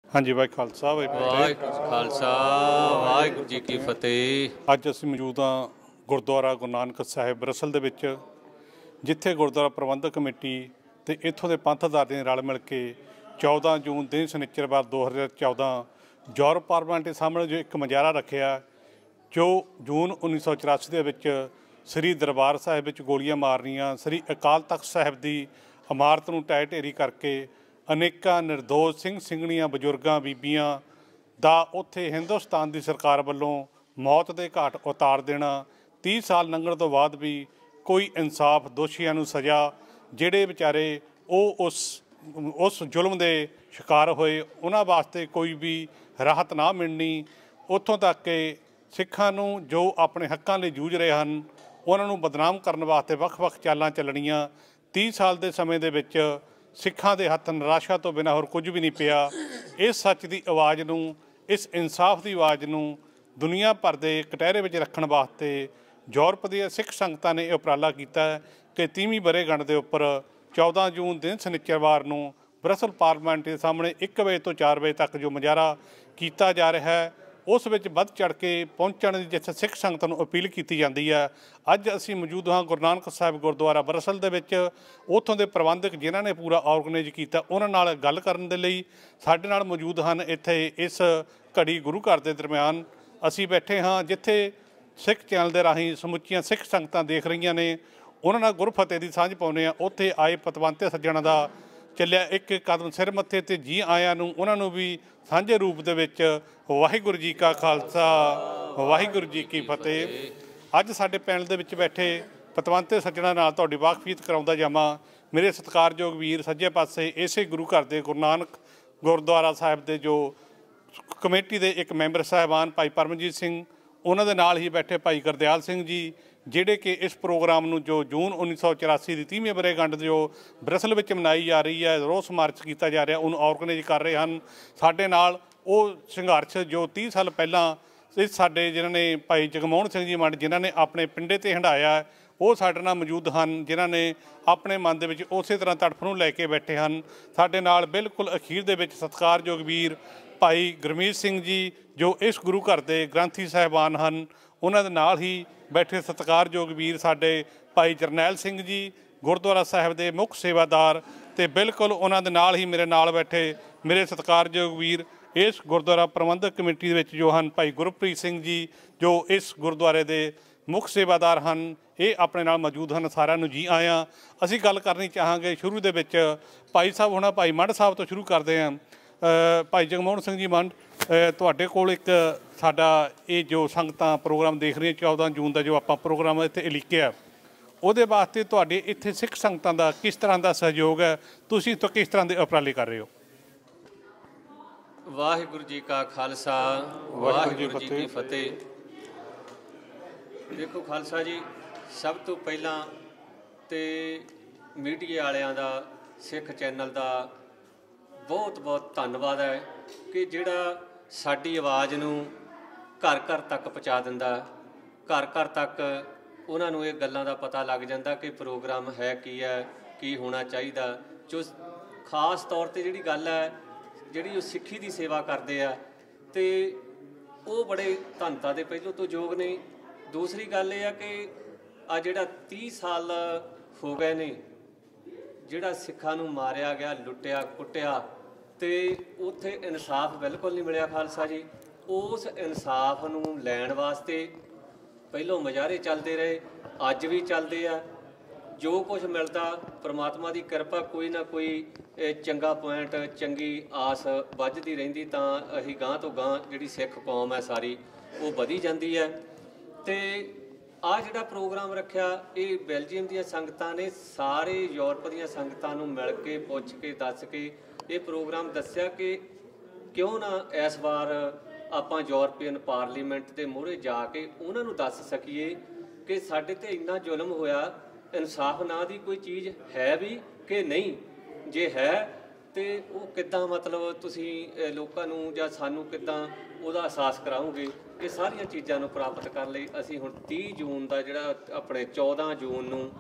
हाँ जी भाई खालसा भाई खालसा वाहिगुरू जी की फतेह। ਅੱਜ ਅਸੀਂ ਮੌਜੂਦ ਹਾਂ ਗੁਰਦੁਆਰਾ ਗੁਰੂ ਨਾਨਕ ਸਾਹਿਬ ਬਰਸਲ ਦੇ ਵਿੱਚ, ਜਿੱਥੇ ਗੁਰਦੁਆਰਾ ਪ੍ਰਬੰਧਕ ਕਮੇਟੀ ਤੇ ਇੱਥੋਂ ਦੇ ਪੰਥਦਾਰ ਨੇ ਰਲ ਮਿਲ ਕੇ 14 ਜੂਨ ਦਿਨ ਸ਼ਨੀਚਰਵਾਰ 2014 ਯੂਰਪ ਪਾਰਲੀਮੈਂਟ ਦੇ ਸਾਹਮਣੇ ਜੋ ਇੱਕ ਮੁਜ਼ਾਹਰਾ ਰੱਖਿਆ, ਜੋ ਜੂਨ 1984 ਦੇ ਵਿੱਚ ਸ੍ਰੀ ਦਰਬਾਰ ਸਾਹਿਬ ਵਿੱਚ ਗੋਲੀਆਂ ਮਾਰਨੀਆਂ, ਸ੍ਰੀ ਅਕਾਲ ਤਖਤ ਸਾਹਿਬ ਦੀ ਇਮਾਰਤ ਨੂੰ ਢਹਿ ਢੇਰੀ ਕਰਕੇ ਅਨੇਕਾਂ ਨਿਰਦੋਸ਼ ਸਿੰਘ ਸਿੰਘਣੀਆਂ ਬਜ਼ੁਰਗਾਂ ਬੀਬੀਆਂ ਦਾ ਉੱਥੇ ਹਿੰਦੁਸਤਾਨ ਦੀ ਸਰਕਾਰ ਵੱਲੋਂ ਮੌਤ ਦੇ ਘਾਟ ਉਤਾਰ ਦੇਣਾ। 30 ਸਾਲ ਲੰਘਣ ਤੋਂ ਬਾਅਦ ਵੀ ਕੋਈ ਇਨਸਾਫ, ਦੋਸ਼ੀਆਂ ਨੂੰ ਸਜ਼ਾ, ਜਿਹੜੇ ਵਿਚਾਰੇ ਉਹ ਉਸ ਜ਼ੁਲਮ ਦੇ ਸ਼ਿਕਾਰ ਹੋਏ ਉਹਨਾਂ ਵਾਸਤੇ ਕੋਈ ਵੀ ਰਾਹਤ ਨਾ ਮਿਲਣੀ। ਉੱਥੋਂ ਤੱਕ ਕਿ ਸਿੱਖਾਂ ਨੂੰ ਜੋ ਆਪਣੇ ਹੱਕਾਂ ਲਈ ਜੂਝ ਰਹੇ ਹਨ ਉਹਨਾਂ ਨੂੰ ਬਦਨਾਮ ਕਰਨ ਵਾਸਤੇ ਵੱਖ-ਵੱਖ ਚਾਲਾਂ ਚੱਲਣੀਆਂ। 30 ਸਾਲ ਦੇ ਸਮੇਂ ਦੇ ਵਿੱਚ ਸਿੱਖਾਂ ਦੇ ਹੱਥ ਨਿਰਾਸ਼ਾ ਤੋਂ ਬਿਨਾਂ ਹੋਰ ਕੁਝ ਵੀ ਨਹੀਂ ਪਿਆ। ਇਸ ਸੱਚ ਦੀ ਆਵਾਜ਼ ਨੂੰ, ਇਸ ਇਨਸਾਫ ਦੀ ਆਵਾਜ਼ ਨੂੰ ਦੁਨੀਆ ਭਰ ਦੇ ਕਟਹਿਰੇ ਵਿੱਚ ਰੱਖਣ ਵਾਸਤੇ ਯੂਰਪ ਦੀਆਂ ਸਿੱਖ ਸੰਗਤਾਂ ਨੇ ਇਹ ਉਪਰਾਲਾ ਕੀਤਾ ਕਿ 30ਵੀਂ ਵਰ੍ਹੇਗੰਢ ਦੇ ਉੱਪਰ 14 ਜੂਨ ਦਿਨ ਸ਼ਨੀਚਰਵਾਰ ਨੂੰ ਬਰਸਲ ਪਾਰਲੀਮੈਂਟ ਦੇ ਸਾਹਮਣੇ 1 ਵਜੇ ਤੋਂ 4 ਵਜੇ ਤੱਕ ਜੋ ਮੁਜ਼ਾਹਰਾ ਕੀਤਾ ਜਾ ਰਿਹਾ ਹੈ, ਉਸ ਵਿੱਚ ਵੱਧ ਚੜ੍ਹ ਕੇ ਪਹੁੰਚਣ ਦੀ ਜਿੱਥੇ ਸਿੱਖ ਸੰਗਤ ਨੂੰ ਅਪੀਲ ਕੀਤੀ ਜਾਂਦੀ ਹੈ। ਅੱਜ ਅਸੀਂ ਮੌਜੂਦ ਹਾਂ ਗੁਰੂ ਨਾਨਕ ਸਾਹਿਬ ਗੁਰਦੁਆਰਾ ਬਰਸਲ ਦੇ ਵਿੱਚ। ਉੱਥੋਂ ਦੇ ਪ੍ਰਬੰਧਕ ਜਿਨ੍ਹਾਂ ਨੇ ਪੂਰਾ ਆਰਗੇਨਾਈਜ਼ ਕੀਤਾ ਉਹਨਾਂ ਨਾਲ ਗੱਲ ਕਰਨ ਦੇ ਲਈ ਸਾਡੇ ਨਾਲ ਮੌਜੂਦ ਹਨ। ਇੱਥੇ ਇਸ ਘੜੀ ਗੁਰੂ ਘਰ ਦੇ ਦਰਮਿਆਨ ਅਸੀਂ ਬੈਠੇ ਹਾਂ, ਜਿੱਥੇ ਸਿੱਖ ਚੈਨਲ ਦੇ ਰਾਹੀਂ ਸਮੁੱਚੀਆਂ ਸਿੱਖ ਸੰਗਤਾਂ ਦੇਖ ਰਹੀਆਂ ਨੇ। ਉਹਨਾਂ ਨਾਲ ਗੁਰਫਤਿਹ ਦੀ ਸਾਂਝ ਪਾਉਂਦੇ ਹਾਂ। ਉੱਥੇ ਆਏ ਪਤਵੰਤੇ ਸੱਜਣਾਂ ਦਾ ਚੱਲਿਆ ਇੱਕ ਕਦਮ ਸਿਰ ਮੱਥੇ ਤੇ ਜੀ ਆਇਆਂ ਨੂੰ, ਉਹਨਾਂ ਨੂੰ ਵੀ ਸਾਂਝੇ ਰੂਪ ਦੇ ਵਿੱਚ ਵਾਹਿਗੁਰੂ ਜੀ ਕਾ ਖਾਲਸਾ ਵਾਹਿਗੁਰੂ ਜੀ ਕੀ ਫਤਿਹ। ਅੱਜ ਸਾਡੇ ਪੈਨਲ ਦੇ ਵਿੱਚ ਬੈਠੇ ਪਤਵੰਤੇ ਸੱਜਣਾਂ ਨਾਲ ਤੁਹਾਡੀ ਵਾਕਫੀਅਤ ਕਰਾਉਂਦਾ ਜਾਵਾਂ। ਮੇਰੇ ਸਤਿਕਾਰਯੋਗ ਵੀਰ ਸੱਜੇ ਪਾਸੇ ਇਸੇ ਗੁਰੂ ਘਰ ਦੇ ਗੁਰੂ ਨਾਨਕ ਗੁਰਦੁਆਰਾ ਸਾਹਿਬ ਦੇ ਜੋ ਕਮੇਟੀ ਦੇ ਇੱਕ ਮੈਂਬਰ ਸਾਹਿਬਾਨ ਭਾਈ ਪਰਮਜੀਤ ਸਿੰਘ, ਉਹਨਾਂ ਦੇ ਨਾਲ ਹੀ ਬੈਠੇ ਭਾਈ ਗੁਰਦਿਆਲ ਸਿੰਘ ਜੀ, ਜਿਹੜੇ ਕਿ ਇਸ ਪ੍ਰੋਗਰਾਮ ਨੂੰ ਜੋ ਜੂਨ 1984 ਦੀ 30ਵੀਂ ਵਰ੍ਹੇਗੰਢ ਜੋ ਬਰਸਲ ਵਿੱਚ ਮਨਾਈ ਜਾ ਰਹੀ ਹੈ, ਰੋਸ ਮਾਰਚ ਕੀਤਾ ਜਾ ਰਿਹਾ, ਉਹਨੂੰ ਆਰਗੇਨਾਈਜ਼ ਕਰ ਰਹੇ ਹਨ। ਸਾਡੇ ਨਾਲ ਉਹ ਸੰਘਰਸ਼ ਜੋ 30 ਸਾਲ ਪਹਿਲਾਂ ਇਸ ਸਾਡੇ ਜਿਨ੍ਹਾਂ ਨੇ ਭਾਈ ਜਗਮੋਹਨ ਸਿੰਘ ਜੀ ਮੰਡ, ਜਿਨ੍ਹਾਂ ਨੇ ਆਪਣੇ ਪਿੰਡੇ 'ਤੇ ਹੰਢਾਇਆ, ਉਹ ਸਾਡੇ ਨਾਲ ਮੌਜੂਦ ਹਨ, ਜਿਨ੍ਹਾਂ ਨੇ ਆਪਣੇ ਮਨ ਦੇ ਵਿੱਚ ਉਸੇ ਤਰ੍ਹਾਂ ਤੜਫ ਨੂੰ ਲੈ ਕੇ ਬੈਠੇ ਹਨ। ਸਾਡੇ ਨਾਲ ਬਿਲਕੁਲ ਅਖੀਰ ਦੇ ਵਿੱਚ ਸਤਿਕਾਰਯੋਗ ਵੀਰ ਭਾਈ ਗੁਰਮੀਤ ਸਿੰਘ ਜੀ, ਜੋ ਇਸ ਗੁਰੂ ਘਰ ਦੇ ਗ੍ਰੰਥੀ ਸਾਹਿਬਾਨ ਹਨ। ਉਹਨਾਂ ਦੇ ਨਾਲ ਹੀ ਬੈਠੇ ਸਤਿਕਾਰਯੋਗ ਵੀਰ ਸਾਡੇ ਭਾਈ ਜਰਨੈਲ ਸਿੰਘ ਜੀ, ਗੁਰਦੁਆਰਾ ਸਾਹਿਬ ਦੇ ਮੁੱਖ ਸੇਵਾਦਾਰ, ਅਤੇ ਬਿਲਕੁਲ ਉਹਨਾਂ ਦੇ ਨਾਲ ਹੀ ਮੇਰੇ ਨਾਲ ਬੈਠੇ ਮੇਰੇ ਸਤਿਕਾਰਯੋਗ ਵੀਰ ਇਸ ਗੁਰਦੁਆਰਾ ਪ੍ਰਬੰਧਕ ਕਮੇਟੀ ਦੇ ਵਿੱਚ ਜੋ ਹਨ ਭਾਈ ਗੁਰਪ੍ਰੀਤ ਸਿੰਘ ਜੀ, ਜੋ ਇਸ ਗੁਰਦੁਆਰੇ ਦੇ ਮੁੱਖ ਸੇਵਾਦਾਰ ਹਨ। ਇਹ ਆਪਣੇ ਨਾਲ ਮੌਜੂਦ ਹਨ। ਸਾਰਿਆਂ ਨੂੰ ਜੀ ਆਇਆਂ। ਅਸੀਂ ਗੱਲ ਕਰਨੀ ਚਾਹਾਂਗੇ ਸ਼ੁਰੂ ਦੇ ਵਿੱਚ ਭਾਈ ਸਾਹਿਬ ਹੋਣਾ, ਭਾਈ ਮੰਡ ਸਾਹਿਬ ਤੋਂ ਸ਼ੁਰੂ ਕਰਦੇ ਹਾਂ। ਭਾਈ ਜਗਮੋਹਨ ਸਿੰਘ ਜੀ ਮੰਡ, ਤੁਹਾਡੇ ਕੋਲ ਇੱਕ ਸਾਡਾ ਇਹ ਜੋ ਸੰਗਤਾਂ ਪ੍ਰੋਗਰਾਮ ਦੇਖ ਰਹੀਆਂ 14 ਜੂਨ ਦਾ ਜੋ ਆਪਾਂ ਪ੍ਰੋਗਰਾਮ ਇੱਥੇ ਲਿਖਿਆ, ਉਹਦੇ ਵਾਸਤੇ ਤੁਹਾਡੇ ਇੱਥੇ ਸਿੱਖ ਸੰਗਤਾਂ ਦਾ ਕਿਸ ਤਰ੍ਹਾਂ ਦਾ ਸਹਿਯੋਗ ਹੈ? ਤੁਸੀਂ ਤੋਂ ਕਿਸ ਤਰ੍ਹਾਂ ਦੇ ਉਪਰਾਲੇ ਕਰ ਰਹੇ ਹੋ? ਵਾਹਿਗੁਰੂ ਜੀ ਕਾ ਖਾਲਸਾ ਵਾਹਿਗੁਰੂ ਜੀ ਕੀ ਫਤਿਹ। ਦੇਖੋ ਖਾਲਸਾ ਜੀ, ਸਭ ਤੋਂ ਪਹਿਲਾਂ ਤੇ ਮੀਡੀਆ ਵਾਲਿਆਂ ਦਾ, ਸਿੱਖ ਚੈਨਲ ਦਾ ਬਹੁਤ ਬਹੁਤ ਧੰਨਵਾਦ ਹੈ ਕਿ ਜਿਹੜਾ ਸਾਡੀ ਆਵਾਜ਼ ਨੂੰ ਘਰ ਘਰ ਤੱਕ ਪਹੁੰਚਾ ਦਿੰਦਾ। ਘਰ ਘਰ ਤੱਕ ਉਹਨਾਂ ਨੂੰ ਇਹ ਗੱਲਾਂ ਦਾ ਪਤਾ ਲੱਗ ਜਾਂਦਾ ਕਿ ਪ੍ਰੋਗਰਾਮ ਹੈ ਕੀ ਹੈ, ਕੀ ਹੋਣਾ ਚਾਹੀਦਾ। ਜੋ ਖਾਸ ਤੌਰ 'ਤੇ ਜਿਹੜੀ ਗੱਲ ਹੈ, ਜਿਹੜੀ ਉਹ ਸਿੱਖੀ ਦੀ ਸੇਵਾ ਕਰਦੇ ਆ, ਅਤੇ ਉਹ ਬੜੇ ਧੰਨਤਾ ਦੇ ਪਹਿਲੋਂ ਤੋਂ ਯੋਗ ਨੇ। ਦੂਸਰੀ ਗੱਲ ਇਹ ਆ ਕਿ ਆ ਜਿਹੜਾ 30 ਸਾਲ ਹੋ ਗਏ ਨੇ, ਜਿਹੜਾ ਸਿੱਖਾਂ ਨੂੰ ਮਾਰਿਆ ਗਿਆ, ਲੁੱਟਿਆ ਕੁੱਟਿਆ, ਅਤੇ ਉੱਥੇ ਇਨਸਾਫ ਬਿਲਕੁਲ ਨਹੀਂ ਮਿਲਿਆ ਖਾਲਸਾ ਜੀ। ਉਸ ਇਨਸਾਫ ਨੂੰ ਲੈਣ ਵਾਸਤੇ ਪਹਿਲੋਂ ਮੁਜ਼ਾਹਰੇ ਚੱਲਦੇ ਰਹੇ, ਅੱਜ ਵੀ ਚੱਲਦੇ ਆ। ਜੋ ਕੁਛ ਮਿਲਦਾ ਪਰਮਾਤਮਾ ਦੀ ਕਿਰਪਾ, ਕੋਈ ਨਾ ਕੋਈ ਚੰਗਾ ਪੁਆਇੰਟ, ਚੰਗੀ ਆਸ ਵੱਝਦੀ ਰਹਿੰਦੀ, ਤਾਂ ਅਸੀਂ ਗਾਂਹ ਤੋਂ ਗਾਂਹ ਜਿਹੜੀ ਸਿੱਖ ਕੌਮ ਹੈ ਸਾਰੀ ਉਹ ਵਧੀ ਜਾਂਦੀ ਹੈ। ਅਤੇ ਆਹ ਜਿਹੜਾ ਪ੍ਰੋਗਰਾਮ ਰੱਖਿਆ, ਇਹ ਬੈਲਜੀਅਮ ਦੀਆਂ ਸੰਗਤਾਂ ਨੇ ਸਾਰੇ ਯੂਰਪ ਦੀਆਂ ਸੰਗਤਾਂ ਨੂੰ ਮਿਲ ਕੇ, ਪੁੱਛ ਕੇ, ਦੱਸ ਕੇ ਇਹ ਪ੍ਰੋਗਰਾਮ ਦੱਸਿਆ ਕਿ ਕਿਉਂ ਨਾ ਇਸ ਵਾਰ ਆਪਾਂ ਯੂਰਪੀਅਨ ਪਾਰਲੀਮੈਂਟ ਦੇ ਮੂਹਰੇ ਜਾ ਕੇ ਉਹਨਾਂ ਨੂੰ ਦੱਸ ਸਕੀਏ ਕਿ ਸਾਡੇ 'ਤੇ ਇੰਨਾ ਜ਼ੁਲਮ ਹੋਇਆ, ਇਨਸਾਫ ਨਾਂ ਦੀ ਕੋਈ ਚੀਜ਼ ਹੈ ਵੀ ਕਿ ਨਹੀਂ। ਜੇ ਹੈ ਅਤੇ ਉਹ ਕਿੱਦਾਂ, ਮਤਲਬ ਤੁਸੀਂ ਲੋਕਾਂ ਨੂੰ ਜਾਂ ਸਾਨੂੰ ਕਿੱਦਾਂ ਉਹਦਾ ਅਹਿਸਾਸ ਕਰਾਓਗੇ। ਇਹ ਸਾਰੀਆਂ ਚੀਜ਼ਾਂ ਨੂੰ ਪ੍ਰਾਪਤ ਕਰਨ ਲਈ ਅਸੀਂ ਹੁਣ 30 ਜੂਨ ਦਾ ਜਿਹੜਾ ਆਪਣੇ 14 ਜੂਨ ਨੂੰ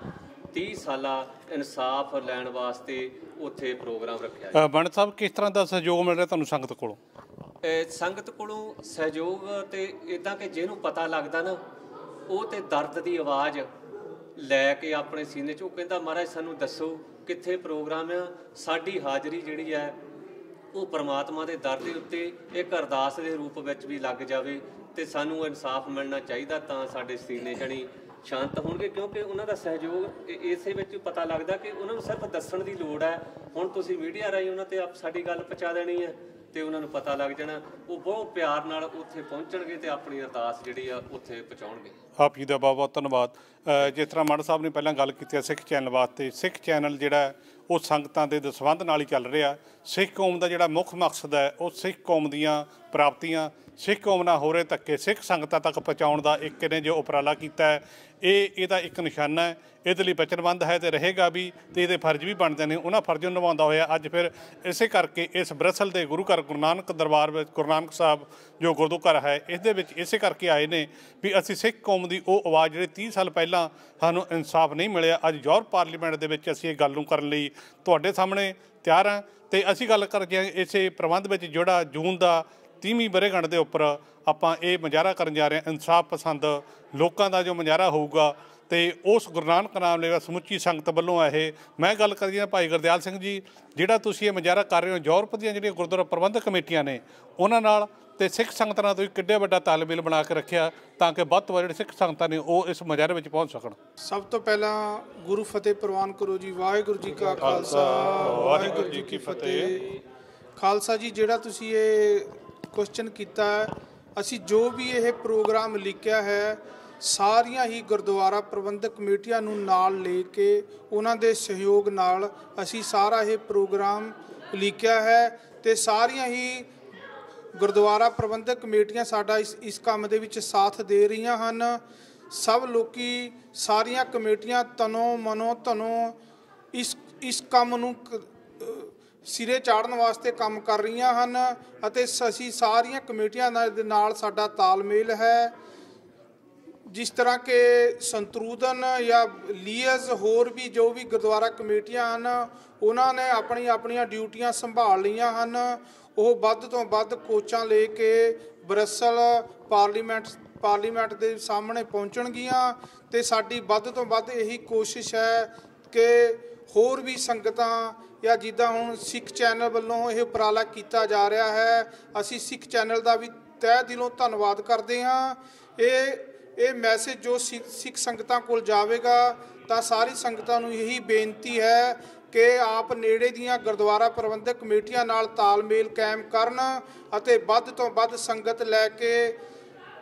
30 ਸਾਲਾ ਇਨਸਾਫ ਲੈਣ ਵਾਸਤੇ ਉੱਥੇ ਪ੍ਰੋਗਰਾਮ ਰੱਖਿਆ। ਬੰਡ ਸਾਹਿਬ, ਕਿਸ ਤਰ੍ਹਾਂ ਦਾ ਸਹਿਯੋਗ ਮਿਲ ਰਿਹਾ ਤੁਹਾਨੂੰ ਸੰਗਤ ਕੋਲੋਂ? ਸੰਗਤ ਕੋਲੋਂ ਸਹਿਯੋਗ ਤੇ ਇੱਦਾਂ ਕਿ ਜਿਹਨੂੰ ਪਤਾ ਲੱਗਦਾ ਨਾ, ਉਹ ਤੇ ਦਰਦ ਦੀ ਆਵਾਜ਼ ਲੈ ਕੇ ਆਪਣੇ ਸੀਨੇ 'ਚ ਉਹ ਕਹਿੰਦਾ ਮਹਾਰਾਜ ਸਾਨੂੰ ਦੱਸੋ ਕਿੱਥੇ ਪ੍ਰੋਗਰਾਮ ਆ, ਸਾਡੀ ਹਾਜ਼ਰੀ ਜਿਹੜੀ ਹੈ ਉਹ ਪਰਮਾਤਮਾ ਦੇ ਦਰ ਦੇ ਉੱਤੇ ਇੱਕ ਅਰਦਾਸ ਦੇ ਰੂਪ ਵਿੱਚ ਵੀ ਲੱਗ ਜਾਵੇ ਤੇ ਸਾਨੂੰ ਇਨਸਾਫ ਮਿਲਣਾ ਚਾਹੀਦਾ, ਤਾਂ ਸਾਡੇ ਸੀਨੇ ਜਣੀ ਸ਼ਾਂਤ ਹੋਣਗੇ। ਕਿਉਂਕਿ ਉਹਨਾਂ ਦਾ ਸਹਿਯੋਗ ਇਸੇ ਵਿੱਚ ਪਤਾ ਲੱਗਦਾ ਕਿ ਉਹਨਾਂ ਨੂੰ ਸਿਰਫ ਦੱਸਣ ਦੀ ਲੋੜ ਹੈ। ਹੁਣ ਤੁਸੀਂ ਮੀਡੀਆ ਰਾਹੀਂ ਉਹਨਾਂ ਤੇ ਸਾਡੀ ਗੱਲ ਪਹੁੰਚਾ ਦੇਣੀ ਹੈ ਤੇ ਉਹਨਾਂ ਨੂੰ ਪਤਾ ਲੱਗ ਜਾਣਾ, ਉਹ ਬਹੁਤ ਪਿਆਰ ਨਾਲ ਉੱਥੇ ਪਹੁੰਚਣਗੇ ਤੇ ਆਪਣੀ ਅਰਦਾਸ ਜਿਹੜੀ ਆ ਉੱਥੇ ਪਹੁੰਚਾਉਣਗੇ। ਆਪ ਜੀ ਦਾ ਬਹੁਤ ਬਹੁਤ ਧੰਨਵਾਦ। ਜਿਸ ਤਰ੍ਹਾਂ ਮੰਡ ਸਾਹਿਬ ਨੇ ਪਹਿਲਾਂ ਗੱਲ ਕੀਤੀ ਸਿੱਖ ਚੈਨਲ ਵਾਸਤੇ, ਸਿੱਖ ਚੈਨਲ ਜਿਹੜਾ ਉਹ ਸੰਗਤਾਂ ਦੇ ਦਸਵੰਧ ਨਾਲ ਹੀ ਚੱਲ ਰਿਹਾ। ਸਿੱਖ ਕੌਮ ਦਾ ਜਿਹੜਾ ਮੁੱਖ ਮਕਸਦ ਹੈ ਉਹ ਸਿੱਖ ਕੌਮ ਦੀਆਂ ਪ੍ਰਾਪਤੀਆਂ, ਸਿੱਖ ਕੌਮ ਨਾਲ ਹੋ ਰਹੇ ਧੱਕੇ ਸਿੱਖ ਸੰਗਤਾਂ ਤੱਕ ਪਹੁੰਚਾਉਣ ਦਾ ਇੱਕ ਨੇ ਜੋ ਉਪਰਾਲਾ ਕੀਤਾ ਹੈ, ਇਹਦਾ ਇੱਕ ਨਿਸ਼ਾਨਾ ਹੈ। ਇਹਦੇ ਲਈ ਵਚਨਬੱਧ ਹੈ ਤੇ ਰਹੇਗਾ ਵੀ, ਤੇ ਇਹਦੇ ਫਰਜ਼ ਵੀ ਬਣਦੇ ਨੇ। ਉਹਨਾਂ ਫਰਜ਼ ਨੂੰ ਨਿਭਾਉਂਦਾ ਹੋਇਆ ਅੱਜ ਫਿਰ ਇਸੇ ਕਰਕੇ ਇਸ ਬ੍ਰਸਲ ਦੇ ਗੁਰੂ ਘਰ ਗੁਰੂ ਨਾਨਕ ਦਰਬਾਰ ਵਿੱਚ ਗੁਰੂ ਨਾਨਕ ਸਾਹਿਬ ਜੋ ਗੁਰਦੁ ਘਰ ਹੈ, ਇਸ ਦੇ ਵਿੱਚ ਇਸੇ ਕਰਕੇ ਆਏ ਨੇ ਵੀ ਅਸੀਂ ਸਿੱਖ ਕੌਮ ਦੀ ਉਹ ਆਵਾਜ਼ ਜਿਹੜੀ 30 ਸਾਲ ਪਹਿਲਾਂ ਸਾਨੂੰ ਇਨਸਾਫ ਨਹੀਂ ਮਿਲਿਆ, ਅੱਜ ਯੂਰਪ ਪਾਰਲੀਮੈਂਟ ਦੇ ਵਿੱਚ ਅਸੀਂ ਇਹ ਗੱਲ ਨੂੰ ਕਰਨ ਲਈ ਤੁਹਾਡੇ ਸਾਹਮਣੇ ਤਿਆਰ ਹਾਂ। ਤੇ ਅਸੀਂ ਗੱਲ ਕਰਦੇ ਹਾਂ ਇਸੇ ਪ੍ਰਬੰਧ ਵਿੱਚ ਜਿਹੜਾ ਜੂਨ ਦਾ 30ਵੀਂ ਵਰ੍ਹੇਗੰਢ ਦੇ ਉੱਪਰ ਆਪਾਂ ਇਹ ਮੁਜ਼ਾਹਰਾ ਕਰਨ ਜਾ ਰਹੇ ਹਾਂ। ਇਨਸਾਫ ਪਸੰਦ ਲੋਕਾਂ ਦਾ ਜੋ ਮੁਜ਼ਾਹਰਾ ਹੋਊਗਾ ਤੇ ਉਸ ਗੁਰੂ ਨਾਨਕ ਨਾਮ ਲੇਵਾ ਸਮੁੱਚੀ ਸੰਗਤ ਵੱਲੋਂ ਇਹ ਮੈਂ ਗੱਲ ਕਰਦੀ ਹਾਂ ਭਾਈ ਗੁਰਦਿਆਲ ਸਿੰਘ ਜੀ, ਜਿਹੜਾ ਤੁਸੀਂ ਇਹ ਮੁਜ਼ਾਹਰਾ ਕਰ ਰਹੇ ਹੋ ਯੂਰਪ ਦੀਆਂ ਜਿਹੜੀਆਂ ਗੁਰਦੁਆਰਾ ਪ੍ਰਬੰਧਕ ਕਮੇਟੀਆਂ ਨੇ ਉਹਨਾਂ ਨਾਲ ਤੇ ਸਿੱਖ ਸੰਗਤਾਂ ਨਾਲ ਤੁਸੀਂ ਕਿੱਡਾ ਵੱਡਾ ਤਾਲਮੇਲ ਬਣਾ ਕੇ ਰੱਖਿਆ ਤਾਂ ਕਿ ਵੱਧ ਤੋਂ ਵੱਧ ਜਿਹੜੇ ਸਿੱਖ ਸੰਗਤਾਂ ਨੇ ਉਹ ਇਸ ਮੁਜ਼ਾਹਰੇ ਵਿੱਚ ਪਹੁੰਚ ਸਕਣ? ਸਭ ਤੋਂ ਪਹਿਲਾਂ ਗੁਰੂ ਫਤਿਹ ਪ੍ਰਵਾਨ ਕਰੋ ਜੀ। ਵਾਹਿਗੁਰੂ ਜੀ ਕਾ ਖਾਲਸਾ, ਵਾਹਿਗੁਰੂ ਜੀ ਕੀ ਫਤਿਹ। ਖਾਲਸਾ ਜੀ, ਜਿਹੜਾ ਤੁਸੀਂ ਇਹ ਕੁਐਸਚਨ ਕੀਤਾ, ਅਸੀਂ ਜੋ ਵੀ ਇਹ ਪ੍ਰੋਗਰਾਮ ਲਿਖਿਆ ਹੈ ਸਾਰੀਆਂ ਹੀ ਗੁਰਦੁਆਰਾ ਪ੍ਰਬੰਧਕ ਕਮੇਟੀਆਂ ਨੂੰ ਨਾਲ ਲੈ ਕੇ ਉਹਨਾਂ ਦੇ ਸਹਿਯੋਗ ਨਾਲ ਅਸੀਂ ਸਾਰਾ ਇਹ ਪ੍ਰੋਗਰਾਮ ਲਿਖਿਆ ਹੈ ਤੇ ਸਾਰੀਆਂ ਹੀ ਗੁਰਦੁਆਰਾ ਪ੍ਰਬੰਧਕ ਕਮੇਟੀਆਂ ਸਾਡਾ ਇਸ ਕੰਮ ਦੇ ਵਿੱਚ ਸਾਥ ਦੇ ਰਹੀਆਂ ਹਨ। ਸਭ ਲੋਕੀ, ਸਾਰੀਆਂ ਕਮੇਟੀਆਂ ਤਨੋਂ ਮਨੋਂ ਧਨੋਂ ਇਸ ਕੰਮ ਨੂੰ ਸਿਰੇ ਚਾੜਨ ਵਾਸਤੇ ਕੰਮ ਕਰ ਰਹੀਆਂ ਹਨ ਅਤੇ ਅਸੀਂ ਸਾਰੀਆਂ ਕਮੇਟੀਆਂ ਦੇ ਨਾਲ ਸਾਡਾ ਤਾਲਮੇਲ ਹੈ। ਜਿਸ ਤਰ੍ਹਾਂ ਕਿ ਸੰਤਰੂਦਨ ਜਾਂ ਲੀਅਜ਼ ਹੋਰ ਵੀ ਜੋ ਵੀ ਗੁਰਦੁਆਰਾ ਕਮੇਟੀਆਂ ਹਨ ਉਹਨਾਂ ਨੇ ਆਪਣੀਆਂ ਡਿਊਟੀਆਂ ਸੰਭਾਲ ਲਈਆਂ ਹਨ। ਉਹ ਵੱਧ ਤੋਂ ਵੱਧ ਕੋਚਾਂ ਲੈ ਕੇ ਬਰਸਲ ਪਾਰਲੀਮੈਂਟ ਦੇ ਸਾਹਮਣੇ ਪਹੁੰਚਣਗੀਆਂ ਤੇ ਸਾਡੀ ਵੱਧ ਤੋਂ ਵੱਧ ਇਹੀ ਕੋਸ਼ਿਸ਼ ਹੈ ਕਿ ਹੋਰ ਵੀ ਸੰਗਤਾਂ ਜਾਂ ਜਿੱਦਾਂ ਹੁਣ ਸਿੱਖ ਚੈਨਲ ਵੱਲੋਂ ਇਹ ਉਪਰਾਲਾ ਕੀਤਾ ਜਾ ਰਿਹਾ ਹੈ, ਅਸੀਂ ਸਿੱਖ ਚੈਨਲ ਦਾ ਵੀ ਤਹਿ ਦਿਲੋਂ ਧੰਨਵਾਦ ਕਰਦੇ ਹਾਂ। ਇਹ ਮੈਸੇਜ ਜੋ ਸਿੱਖ ਸੰਗਤਾਂ ਕੋਲ ਜਾਵੇਗਾ ਤਾਂ ਸਾਰੀ ਸੰਗਤਾਂ ਨੂੰ ਇਹੀ ਬੇਨਤੀ ਹੈ ਕਿ ਆਪ ਨੇੜੇ ਦੀਆਂ ਗੁਰਦੁਆਰਾ ਪ੍ਰਬੰਧਕ ਕਮੇਟੀਆਂ ਨਾਲ ਤਾਲਮੇਲ ਕਾਇਮ ਕਰਨ ਅਤੇ ਵੱਧ ਤੋਂ ਵੱਧ ਸੰਗਤ ਲੈ ਕੇ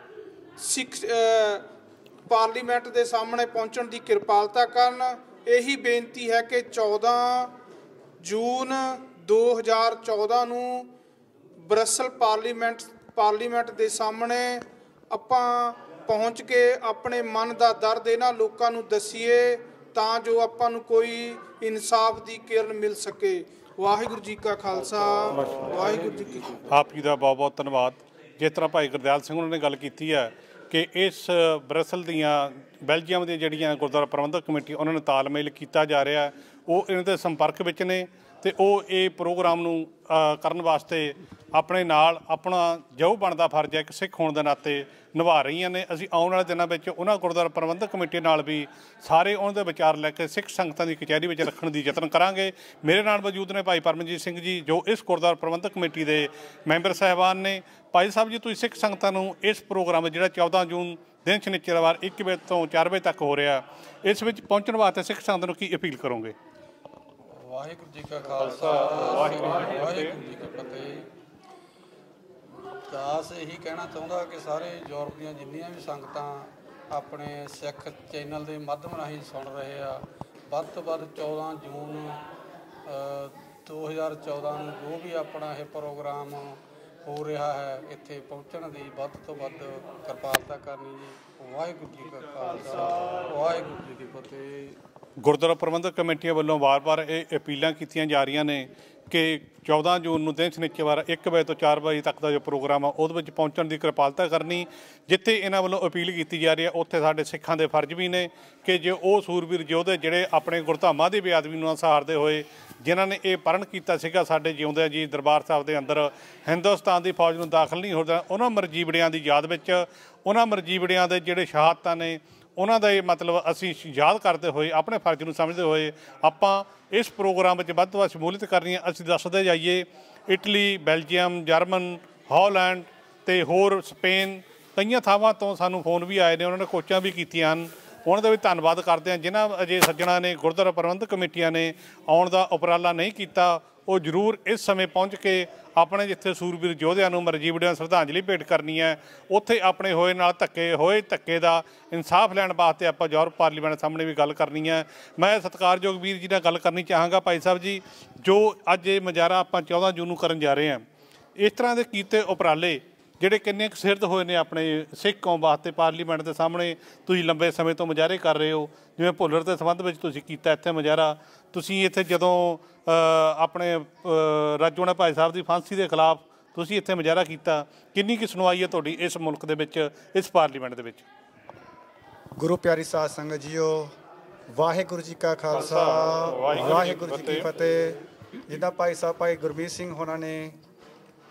ਸਿੱਖ ਪਾਰਲੀਮੈਂਟ ਦੇ ਸਾਹਮਣੇ ਪਹੁੰਚਣ ਦੀ ਕਿਰਪਾਲਤਾ ਕਰਨ। ਇਹੀ ਬੇਨਤੀ ਹੈ ਕਿ 14 ਜੂਨ 2014 ਨੂੰ ਬਰਸਲ ਪਾਰਲੀਮੈਂਟ ਦੇ ਸਾਹਮਣੇ ਆਪਾਂ ਪਹੁੰਚ ਕੇ ਆਪਣੇ ਮਨ ਦਾ ਦਰਦ ਇਹਨਾਂ ਲੋਕਾਂ ਨੂੰ ਦੱਸੀਏ ਤਾਂ ਜੋ ਆਪਾਂ ਨੂੰ ਕੋਈ ਇਨਸਾਫ ਦੀ ਕਿਰਨ ਮਿਲ ਸਕੇ। ਵਾਹਿਗੁਰੂ ਜੀ ਕਾ ਖਾਲਸਾ, ਵਾਹਿਗੁਰੂ ਜੀ ਕੀ ਫਤਿਹ। ਆਪ ਜੀ ਦਾ ਬਹੁਤ ਬਹੁਤ ਧੰਨਵਾਦ। ਜਿਸ ਤਰ੍ਹਾਂ ਭਾਈ ਗੁਰਦਿਆਲ ਸਿੰਘ ਉਹਨਾਂ ਨੇ ਗੱਲ ਕੀਤੀ ਹੈ ਕਿ ਇਸ ਬਰਸਲ ਦੀਆਂ ਬੈਲਜੀਅਮ ਦੀਆਂ ਜਿਹੜੀਆਂ ਗੁਰਦੁਆਰਾ ਪ੍ਰਬੰਧਕ ਕਮੇਟੀ ਉਹਨਾਂ ਨੂੰ ਤਾਲਮੇਲ ਕੀਤਾ ਜਾ ਰਿਹਾ, ਉਹ ਇਹਨਾਂ ਦੇ ਸੰਪਰਕ ਵਿੱਚ ਨੇ ਤੇ ਉਹ ਇਹ ਪ੍ਰੋਗਰਾਮ ਨੂੰ ਕਰਨ ਵਾਸਤੇ ਆਪਣੇ ਨਾਲ ਆਪਣਾ ਜੋ ਬਣਦਾ ਫਰਜ਼ ਹੈ ਇੱਕ ਸਿੱਖ ਹੋਣ ਦੇ ਨਾਤੇ ਨਿਭਾ ਰਹੀਆਂ ਨੇ। ਅਸੀਂ ਆਉਣ ਵਾਲੇ ਦਿਨਾਂ ਵਿੱਚ ਉਹਨਾਂ ਗੁਰਦੁਆਰਾ ਪ੍ਰਬੰਧਕ ਕਮੇਟੀ ਨਾਲ ਵੀ ਸਾਰੇ ਉਹਨਾਂ ਦੇ ਵਿਚਾਰ ਲੈ ਕੇ ਸਿੱਖ ਸੰਗਤਾਂ ਦੀ ਕਚਹਿਰੀ ਵਿੱਚ ਰੱਖਣ ਦੀ ਯਤਨ ਕਰਾਂਗੇ। ਮੇਰੇ ਨਾਲ ਮੌਜੂਦ ਨੇ ਭਾਈ ਪਰਮਜੀਤ ਸਿੰਘ ਜੀ ਜੋ ਇਸ ਗੁਰਦੁਆਰਾ ਪ੍ਰਬੰਧਕ ਕਮੇਟੀ ਦੇ ਮੈਂਬਰ ਸਾਹਿਬਾਨ ਨੇ। ਭਾਈ ਸਾਹਿਬ ਜੀ, ਤੁਸੀਂ ਸਿੱਖ ਸੰਗਤਾਂ ਨੂੰ ਇਸ ਪ੍ਰੋਗਰਾਮ ਜਿਹੜਾ 14 ਜੂਨ ਦਿਨ ਸ਼ਨੀਚਰਵਾਰ 1 ਵਜੇ ਤੋਂ 4 ਵਜੇ ਤੱਕ ਹੋ ਰਿਹਾ, ਇਸ ਵਿੱਚ ਪਹੁੰਚਣ ਵਾਸਤੇ ਸਿੱਖ ਸੰਗਤ ਨੂੰ ਕੀ ਅਪੀਲ ਕਰੋਗੇ? ਵਾਹਿਗੁਰੂ ਜੀ ਕਾ ਖਾਲਸਾ, ਵਾਹਿਗੁਰੂ ਜੀ ਕੀ ਫਤਿਹ। ਦਾਸ ਇਹੀ ਕਹਿਣਾ ਚਾਹੁੰਦਾ ਕਿ ਸਾਰੇ ਯੂਰਪ ਦੀਆਂ ਜਿੰਨੀਆਂ ਵੀ ਸੰਗਤਾਂ ਆਪਣੇ ਸਿੱਖ ਚੈਨਲ ਦੇ ਮਾਧਿਅਮ ਰਾਹੀਂ ਸੁਣ ਰਹੇ ਆ, ਵੱਧ ਤੋਂ ਵੱਧ 14 ਜੂਨ 2014 ਨੂੰ ਜੋ ਵੀ ਆਪਣਾ ਇਹ ਪ੍ਰੋਗਰਾਮ ਹੋ ਰਿਹਾ ਹੈ ਇੱਥੇ ਪਹੁੰਚਣ ਦੀ ਵੱਧ ਤੋਂ ਵੱਧ ਕਿਰਪਾਲਤਾ ਕਰਨੀ ਜੀ। ਵਾਹਿਗੁਰੂ ਜੀ ਕਾ ਖਾਲਸਾ, ਵਾਹਿਗੁਰੂ ਜੀ ਕੀ ਫਤਿਹ। ਗੁਰਦੁਆਰਾ ਪ੍ਰਬੰਧਕ ਕਮੇਟੀਆਂ ਵੱਲੋਂ ਵਾਰ-ਵਾਰ ਇਹ ਅਪੀਲਾਂ ਕੀਤੀਆਂ ਜਾ ਰਹੀਆਂ ਨੇ ਕਿ 14 ਜੂਨ ਨੂੰ ਦਿਨ ਸ਼ਨੀਚਰਵਾਰ 1 ਵਜੇ ਤੋਂ 4 ਵਜੇ ਤੱਕ ਦਾ ਜੋ ਪ੍ਰੋਗਰਾਮ ਆ ਉਹਦੇ ਵਿੱਚ ਪਹੁੰਚਣ ਦੀ ਕਿਰਪਾਲਤਾ ਕਰਨੀ। ਜਿੱਥੇ ਇਹਨਾਂ ਵੱਲੋਂ ਅਪੀਲ ਕੀਤੀ ਜਾ ਰਹੀ ਹੈ ਉੱਥੇ ਸਾਡੇ ਸਿੱਖਾਂ ਦੇ ਫਰਜ਼ ਵੀ ਨੇ ਕਿ ਜੇ ਉਹ ਸੂਰਬੀਰ ਯੋਧੇ ਜਿਹੜੇ ਆਪਣੇ ਗੁਰਧਾਮਾਂ ਦੀ ਬੇਅਦਬੀ ਨੂੰ ਸਹਾਰਦੇ ਹੋਏ ਜਿਨ੍ਹਾਂ ਨੇ ਇਹ ਪਰਨ ਕੀਤਾ ਸੀਗਾ ਸਾਡੇ ਜਿਉਂਦਿਆਂ ਜੀ ਦਰਬਾਰ ਸਾਹਿਬ ਦੇ ਅੰਦਰ ਹਿੰਦੁਸਤਾਨ ਦੀ ਫੌਜ ਨੂੰ ਦਾਖਲ ਨਹੀਂ ਹੋਣ ਦੇਣਾ, ਉਹਨਾਂ ਮਰਜੀਵੜਿਆਂ ਦੀ ਯਾਦ ਵਿੱਚ ਉਹਨਾਂ ਮਰਜੀਵੜਿਆਂ ਦੇ ਜਿਹੜੇ ਸ਼ਹਾਦਤਾਂ ਨੇ ਉਹਨਾਂ ਦਾ ਇਹ ਮਤਲਬ ਅਸੀਂ ਯਾਦ ਕਰਦੇ ਹੋਏ ਆਪਣੇ ਫਰਜ਼ ਨੂੰ ਸਮਝਦੇ ਹੋਏ ਆਪਾਂ ਇਸ ਪ੍ਰੋਗਰਾਮ ਵਿੱਚ ਵੱਧ ਤੋਂ ਵੱਧ ਸ਼ਮੂਲੀਅਤ ਕਰਨੀ ਹੈ। ਅਸੀਂ ਦੱਸਦੇ ਜਾਈਏ ਇਟਲੀ, ਬੈਲਜੀਅਮ, ਜਰਮਨ, ਹਾਲੈਂਡ ਅਤੇ ਹੋਰ ਸਪੇਨ ਕਈਆਂ ਥਾਵਾਂ ਤੋਂ ਸਾਨੂੰ ਫੋਨ ਵੀ ਆਏ ਨੇ, ਉਹਨਾਂ ਨੇ ਕੋਚਾਂ ਵੀ ਕੀਤੀਆਂ ਹਨ। ਉਹਨਾਂ ਦਾ ਵੀ ਧੰਨਵਾਦ ਕਰਦੇ ਹਾਂ। ਜਿਨ੍ਹਾਂ ਅਜੇ ਸੱਜਣਾ ਨੇ ਗੁਰਦੁਆਰਾ ਪ੍ਰਬੰਧਕ ਕਮੇਟੀਆਂ ਨੇ ਆਉਣ ਦਾ ਉਪਰਾਲਾ ਨਹੀਂ ਕੀਤਾ ਉਹ ਜ਼ਰੂਰ ਇਸ ਸਮੇਂ ਪਹੁੰਚ ਕੇ ਆਪਣੇ ਜਿੱਥੇ ਸੂਰਬੀਰ ਯੋਧਿਆਂ ਨੂੰ ਮਰਜੀਵੜਿਆਂ ਨੂੰ ਸ਼ਰਧਾਂਜਲੀ ਭੇਟ ਕਰਨੀ ਹੈ ਉੱਥੇ ਆਪਣੇ ਹੋਏ ਧੱਕੇ ਦਾ ਇਨਸਾਫ ਲੈਣ ਵਾਸਤੇ ਆਪਾਂ ਯੂਰਪ ਪਾਰਲੀਮੈਂਟ ਸਾਹਮਣੇ ਵੀ ਗੱਲ ਕਰਨੀ ਹੈ। ਮੈਂ ਸਤਿਕਾਰਯੋਗ ਵੀਰ ਜੀ ਨਾਲ ਗੱਲ ਕਰਨੀ ਚਾਹਾਂਗਾ। ਭਾਈ ਸਾਹਿਬ ਜੀ, ਜੋ ਅੱਜ ਇਹ ਮੁਜ਼ਾਹਰਾ ਆਪਾਂ 14 ਜੂਨ ਨੂੰ ਕਰਨ ਜਾ ਰਹੇ ਹਾਂ, ਇਸ ਤਰ੍ਹਾਂ ਦੇ ਕੀਤੇ ਉਪਰਾਲੇ ਜਿਹੜੇ ਕਿੰਨੇ ਕੁ ਸਿਰਤ ਹੋਏ ਨੇ ਆਪਣੇ ਸਿੱਖ ਕੌਮ ਵਾਸਤੇ ਪਾਰਲੀਮੈਂਟ ਦੇ ਸਾਹਮਣੇ ਤੁਸੀਂ ਲੰਬੇ ਸਮੇਂ ਤੋਂ ਮੁਜ਼ਾਹਰੇ ਕਰ ਰਹੇ ਹੋ, ਜਿਵੇਂ ਭੁੱਲਰ ਦੇ ਸੰਬੰਧ ਵਿੱਚ ਤੁਸੀਂ ਕੀਤਾ ਇੱਥੇ ਮੁਜ਼ਾਹਰਾ, ਤੁਸੀਂ ਇੱਥੇ ਜਦੋਂ ਆਪਣੇ ਰਾਜੋਆਣਾ ਭਾਈ ਸਾਹਿਬ ਦੀ ਫਾਂਸੀ ਦੇ ਖਿਲਾਫ ਤੁਸੀਂ ਇੱਥੇ ਮੁਜ਼ਾਹਰਾ ਕੀਤਾ, ਕਿੰਨੀ ਕੁ ਸੁਣਵਾਈ ਹੈ ਤੁਹਾਡੀ ਇਸ ਮੁਲਕ ਦੇ ਵਿੱਚ, ਇਸ ਪਾਰਲੀਮੈਂਟ ਦੇ ਵਿੱਚ? ਗੁਰੂ ਪਿਆਰੀ ਸਾਧ ਸੰਗਤ ਜੀਓ, ਵਾਹਿਗੁਰੂ ਜੀ ਕਾ ਖਾਲਸਾ, ਵਾਹਿਗੁਰੂ ਜੀ ਕੀ ਫਤਿਹ। ਜਿੱਦਾਂ ਭਾਈ ਸਾਹਿਬ ਭਾਈ ਗੁਰਮੀਤ ਸਿੰਘ ਹੋਣਾ ਨੇ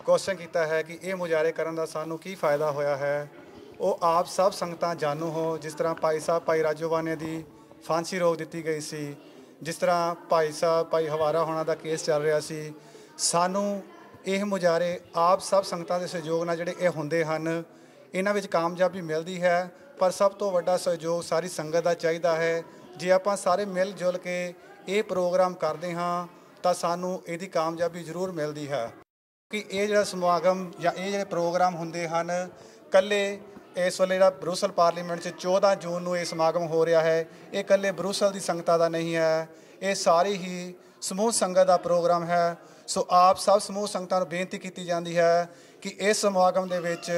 ਕੁਐਸਚਨ ਕੀਤਾ ਹੈ ਕਿ ਇਹ ਮੁਜ਼ਾਹਰੇ ਕਰਨ ਦਾ ਸਾਨੂੰ ਕੀ ਫਾਇਦਾ ਹੋਇਆ ਹੈ, ਉਹ ਆਪ ਸਭ ਸੰਗਤਾਂ ਜਾਣੂ ਹੋ। ਜਿਸ ਤਰ੍ਹਾਂ ਭਾਈ ਸਾਹਿਬ ਭਾਈ ਰਾਜੋਆਣੇ ਦੀ ਫਾਂਸੀ ਰੋਕ ਦਿੱਤੀ ਗਈ ਸੀ, ਜਿਸ ਤਰ੍ਹਾਂ ਭਾਈ ਸਾਹਿਬ ਭਾਈ ਹਵਾਰਾ ਹੋਣਾ ਦਾ ਕੇਸ ਚੱਲ ਰਿਹਾ ਸੀ, ਸਾਨੂੰ ਇਹ ਮੁਜ਼ਾਹਰੇ ਆਪ ਸਭ ਸੰਗਤਾਂ ਦੇ ਸਹਿਯੋਗ ਨਾਲ ਜਿਹੜੇ ਇਹ ਹੁੰਦੇ ਹਨ, ਇਹਨਾਂ ਵਿੱਚ ਕਾਮਯਾਬੀ ਮਿਲਦੀ ਹੈ। ਪਰ ਸਭ ਤੋਂ ਵੱਡਾ ਸਹਿਯੋਗ ਸਾਰੀ ਸੰਗਤ ਦਾ ਚਾਹੀਦਾ ਹੈ। ਜੇ ਆਪਾਂ ਸਾਰੇ ਮਿਲ ਜੁਲ ਕੇ ਇਹ ਪ੍ਰੋਗਰਾਮ ਕਰਦੇ ਹਾਂ ਤਾਂ ਸਾਨੂੰ ਇਹਦੀ ਕਾਮਯਾਬੀ ਜ਼ਰੂਰ ਮਿਲਦੀ ਹੈ। ਕਿ ਇਹ ਜਿਹੜਾ ਸਮਾਗਮ ਜਾਂ ਇਹ ਜਿਹੜੇ ਪ੍ਰੋਗਰਾਮ ਹੁੰਦੇ ਹਨ, ਇਕੱਲੇ ਇਸ ਵੇਲੇ ਜਿਹੜਾ ਬਰੂਸਲ ਪਾਰਲੀਮੈਂਟ 'ਚ 14 ਜੂਨ ਨੂੰ ਇਹ ਸਮਾਗਮ ਹੋ ਰਿਹਾ ਹੈ, ਇਹ ਇਕੱਲੇ ਬਰੂਸਲ ਦੀ ਸੰਗਤਾਂ ਦਾ ਨਹੀਂ ਹੈ, ਇਹ ਸਾਰੀ ਹੀ ਸਮੂਹ ਸੰਗਤ ਦਾ ਪ੍ਰੋਗਰਾਮ ਹੈ। ਸੋ ਆਪ ਸਭ ਸਮੂਹ ਸੰਗਤਾਂ ਨੂੰ ਬੇਨਤੀ ਕੀਤੀ ਜਾਂਦੀ ਹੈ ਕਿ ਇਸ ਸਮਾਗਮ ਦੇ ਵਿੱਚ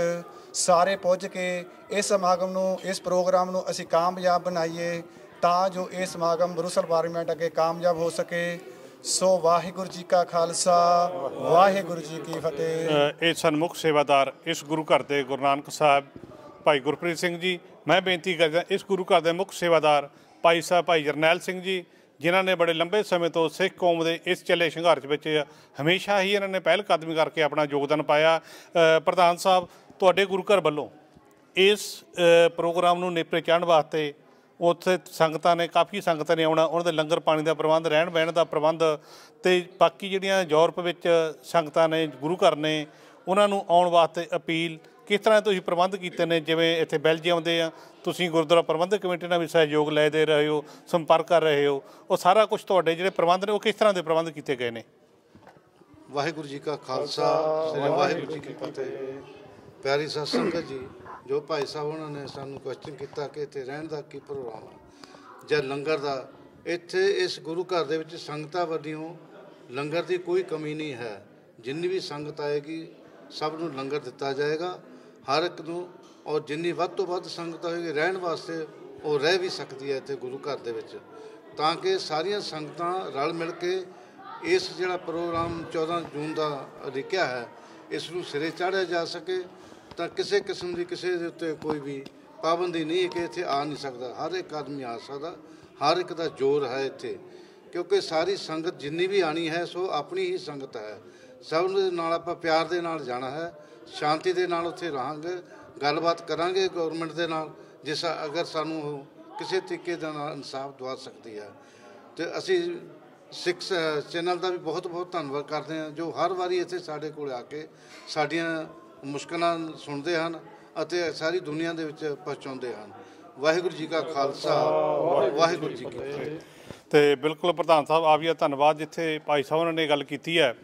ਸਾਰੇ ਪੁੱਜ ਕੇ ਇਸ ਸਮਾਗਮ ਨੂੰ, ਇਸ ਪ੍ਰੋਗਰਾਮ ਨੂੰ ਅਸੀਂ ਕਾਮਯਾਬ ਬਣਾਈਏ ਤਾਂ ਜੋ ਇਹ ਸਮਾਗਮ ਬਰੂਸਲ ਪਾਰਲੀਮੈਂਟ ਅੱਗੇ ਕਾਮਯਾਬ ਹੋ ਸਕੇ। ਸੋ ਵਾਹਿਗੁਰੂ ਜੀ ਕਾ ਖਾਲਸਾ, ਵਾਹਿਗੁਰੂ ਜੀ ਕੀ ਫਤਿਹ। ਇਹ ਸਨਮੁਖ ਸੇਵਾਦਾਰ ਇਸ ਗੁਰੂ ਘਰ ਦੇ ਗੁਰੂ ਨਾਨਕ ਸਾਹਿਬ ਭਾਈ ਗੁਰਪ੍ਰੀਤ ਸਿੰਘ ਜੀ, ਮੈਂ ਬੇਨਤੀ ਕਰਦਾ ਇਸ ਗੁਰੂ ਘਰ ਦੇ ਮੁੱਖ ਸੇਵਾਦਾਰ ਭਾਈ ਸਾਹਿਬ ਭਾਈ ਜਰਨੈਲ ਸਿੰਘ ਜੀ, ਜਿਨ੍ਹਾਂ ਨੇ ਬੜੇ ਲੰਬੇ ਸਮੇਂ ਤੋਂ ਸਿੱਖ ਕੌਮ ਦੇ ਇਸ ਚੱਲੇ ਸੰਘਰਸ਼ ਵਿੱਚ ਹਮੇਸ਼ਾ ਹੀ ਇਹਨਾਂ ਨੇ ਪਹਿਲ ਕਦਮੀ ਕਰਕੇ ਆਪਣਾ ਯੋਗਦਾਨ ਪਾਇਆ। ਪ੍ਰਧਾਨ ਸਾਹਿਬ, ਤੁਹਾਡੇ ਗੁਰੂ ਘਰ ਵੱਲੋਂ ਇਸ ਪ੍ਰੋਗਰਾਮ ਨੂੰ ਨੇਪਰੇ ਚਾੜ੍ਹਨ ਵਾਸਤੇ ਉੱਥੇ ਸੰਗਤਾਂ ਨੇ, ਕਾਫੀ ਸੰਗਤਾਂ ਨੇ ਆਉਣਾ, ਉਹਨਾਂ ਦੇ ਲੰਗਰ ਪਾਣੀ ਦਾ ਪ੍ਰਬੰਧ, ਰਹਿਣ ਬਹਿਣ ਦਾ ਪ੍ਰਬੰਧ ਅਤੇ ਬਾਕੀ ਜਿਹੜੀਆਂ ਯੂਰਪ ਵਿੱਚ ਸੰਗਤਾਂ ਨੇ, ਗੁਰੂ ਘਰ ਨੇ, ਉਹਨਾਂ ਨੂੰ ਆਉਣ ਵਾਸਤੇ ਅਪੀਲ ਕਿਸ ਤਰ੍ਹਾਂ ਤੁਸੀਂ ਪ੍ਰਬੰਧ ਕੀਤੇ ਨੇ? ਜਿਵੇਂ ਇੱਥੇ ਬੈਲਜੀਅਮ ਦੇ ਆ, ਤੁਸੀਂ ਗੁਰਦੁਆਰਾ ਪ੍ਰਬੰਧਕ ਕਮੇਟੀ ਨਾਲ ਵੀ ਸਹਿਯੋਗ ਲੈ ਦੇ ਰਹੇ ਹੋ, ਸੰਪਰਕ ਕਰ ਰਹੇ ਹੋ, ਉਹ ਸਾਰਾ ਕੁਛ ਤੁਹਾਡੇ ਜਿਹੜੇ ਪ੍ਰਬੰਧ ਨੇ ਉਹ ਕਿਸ ਤਰ੍ਹਾਂ ਦੇ ਪ੍ਰਬੰਧ ਕੀਤੇ ਗਏ ਨੇ? ਵਾਹਿਗੁਰੂ ਜੀ ਕਾ ਖਾਲਸਾ, ਸ੍ਰੀ ਵਾਹਿਗੁਰੂ ਜੀ ਕੀ ਫਤਿਹ। ਪਿਆਰੀ ਸਾਧ ਸੰਗਤ ਜੀ, ਜੋ ਭਾਈ ਸਾਹਿਬ ਉਹਨਾਂ ਨੇ ਸਾਨੂੰ ਕੁਐਸਚਨ ਕੀਤਾ ਕਿ ਇੱਥੇ ਰਹਿਣ ਦਾ ਕੀ ਪ੍ਰੋਗਰਾਮ ਹੈ ਜਾਂ ਲੰਗਰ ਦਾ, ਇੱਥੇ ਇਸ ਗੁਰੂ ਘਰ ਦੇ ਵਿੱਚ ਸੰਗਤਾਂ ਵੱਲੋਂ ਲੰਗਰ ਦੀ ਕੋਈ ਕਮੀ ਨਹੀਂ ਹੈ। ਜਿੰਨੀ ਵੀ ਸੰਗਤ ਆਏਗੀ ਸਭ ਨੂੰ ਲੰਗਰ ਦਿੱਤਾ ਜਾਏਗਾ, ਹਰ ਇੱਕ ਨੂੰ। ਔਰ ਜਿੰਨੀ ਵੱਧ ਤੋਂ ਵੱਧ ਸੰਗਤ ਹੋਏਗੀ ਰਹਿਣ ਵਾਸਤੇ ਉਹ ਰਹਿ ਵੀ ਸਕਦੀ ਹੈ ਇੱਥੇ ਗੁਰੂ ਘਰ ਦੇ ਵਿੱਚ, ਤਾਂ ਕਿ ਸਾਰੀਆਂ ਸੰਗਤਾਂ ਰਲ ਮਿਲ ਕੇ ਇਸ ਜਿਹੜਾ ਪ੍ਰੋਗਰਾਮ 14 ਜੂਨ ਦਾ ਲਿਖਿਆ ਹੈ ਇਸ ਨੂੰ ਸਿਰੇ ਚਾੜ੍ਹਿਆ ਜਾ ਸਕੇ। ਤਾਂ ਕਿਸੇ ਕਿਸਮ ਦੀ ਕਿਸੇ ਦੇ ਉੱਤੇ ਕੋਈ ਵੀ ਪਾਬੰਦੀ ਨਹੀਂ ਹੈ ਕਿ ਇੱਥੇ ਆ ਨਹੀਂ ਸਕਦਾ, ਹਰ ਇੱਕ ਆਦਮੀ ਆ ਸਕਦਾ, ਹਰ ਇੱਕ ਦਾ ਜ਼ੋਰ ਹੈ ਇੱਥੇ, ਕਿਉਂਕਿ ਸਾਰੀ ਸੰਗਤ ਜਿੰਨੀ ਵੀ ਆਣੀ ਹੈ ਸੋ ਆਪਣੀ ਹੀ ਸੰਗਤ ਹੈ। ਸਭ ਦੇ ਨਾਲ ਆਪਾਂ ਪਿਆਰ ਦੇ ਨਾਲ ਜਾਣਾ ਹੈ, ਸ਼ਾਂਤੀ ਦੇ ਨਾਲ ਉੱਥੇ ਰਹਾਂਗੇ, ਗੱਲਬਾਤ ਕਰਾਂਗੇ ਗੌਰਮੈਂਟ ਦੇ ਨਾਲ, ਜਿਸ ਅਗਰ ਸਾਨੂੰ ਉਹ ਕਿਸੇ ਤਰੀਕੇ ਦੇ ਨਾਲ ਇਨਸਾਫ ਦਵਾ ਸਕਦੀ ਹੈ। ਅਤੇ ਅਸੀਂ ਸਿੱਖ ਚੈਨਲ ਦਾ ਵੀ ਬਹੁਤ ਬਹੁਤ ਧੰਨਵਾਦ ਕਰਦੇ ਹਾਂ, ਜੋ ਹਰ ਵਾਰੀ ਇੱਥੇ ਸਾਡੇ ਕੋਲ ਆ ਕੇ ਸਾਡੀਆਂ ਮੁਸ਼ਕਲਾਂ ਸੁਣਦੇ ਹਨ ਅਤੇ ਸਾਰੀ ਦੁਨੀਆ ਦੇ ਵਿੱਚ ਪਹੁੰਚਾਉਂਦੇ ਹਨ। ਵਾਹਿਗੁਰੂ ਜੀ ਕਾ ਖਾਲਸਾ, ਵਾਹਿਗੁਰੂ ਜੀ ਕੀ ਫਤਿਹ। ਅਤੇ ਬਿਲਕੁਲ ਪ੍ਰਧਾਨ ਸਾਹਿਬ ਆ ਵੀ ਧੰਨਵਾਦ, ਜਿੱਥੇ ਭਾਈ ਸਾਹਿਬ ਉਹਨਾਂ ਨੇ ਗੱਲ ਕੀਤੀ ਹੈ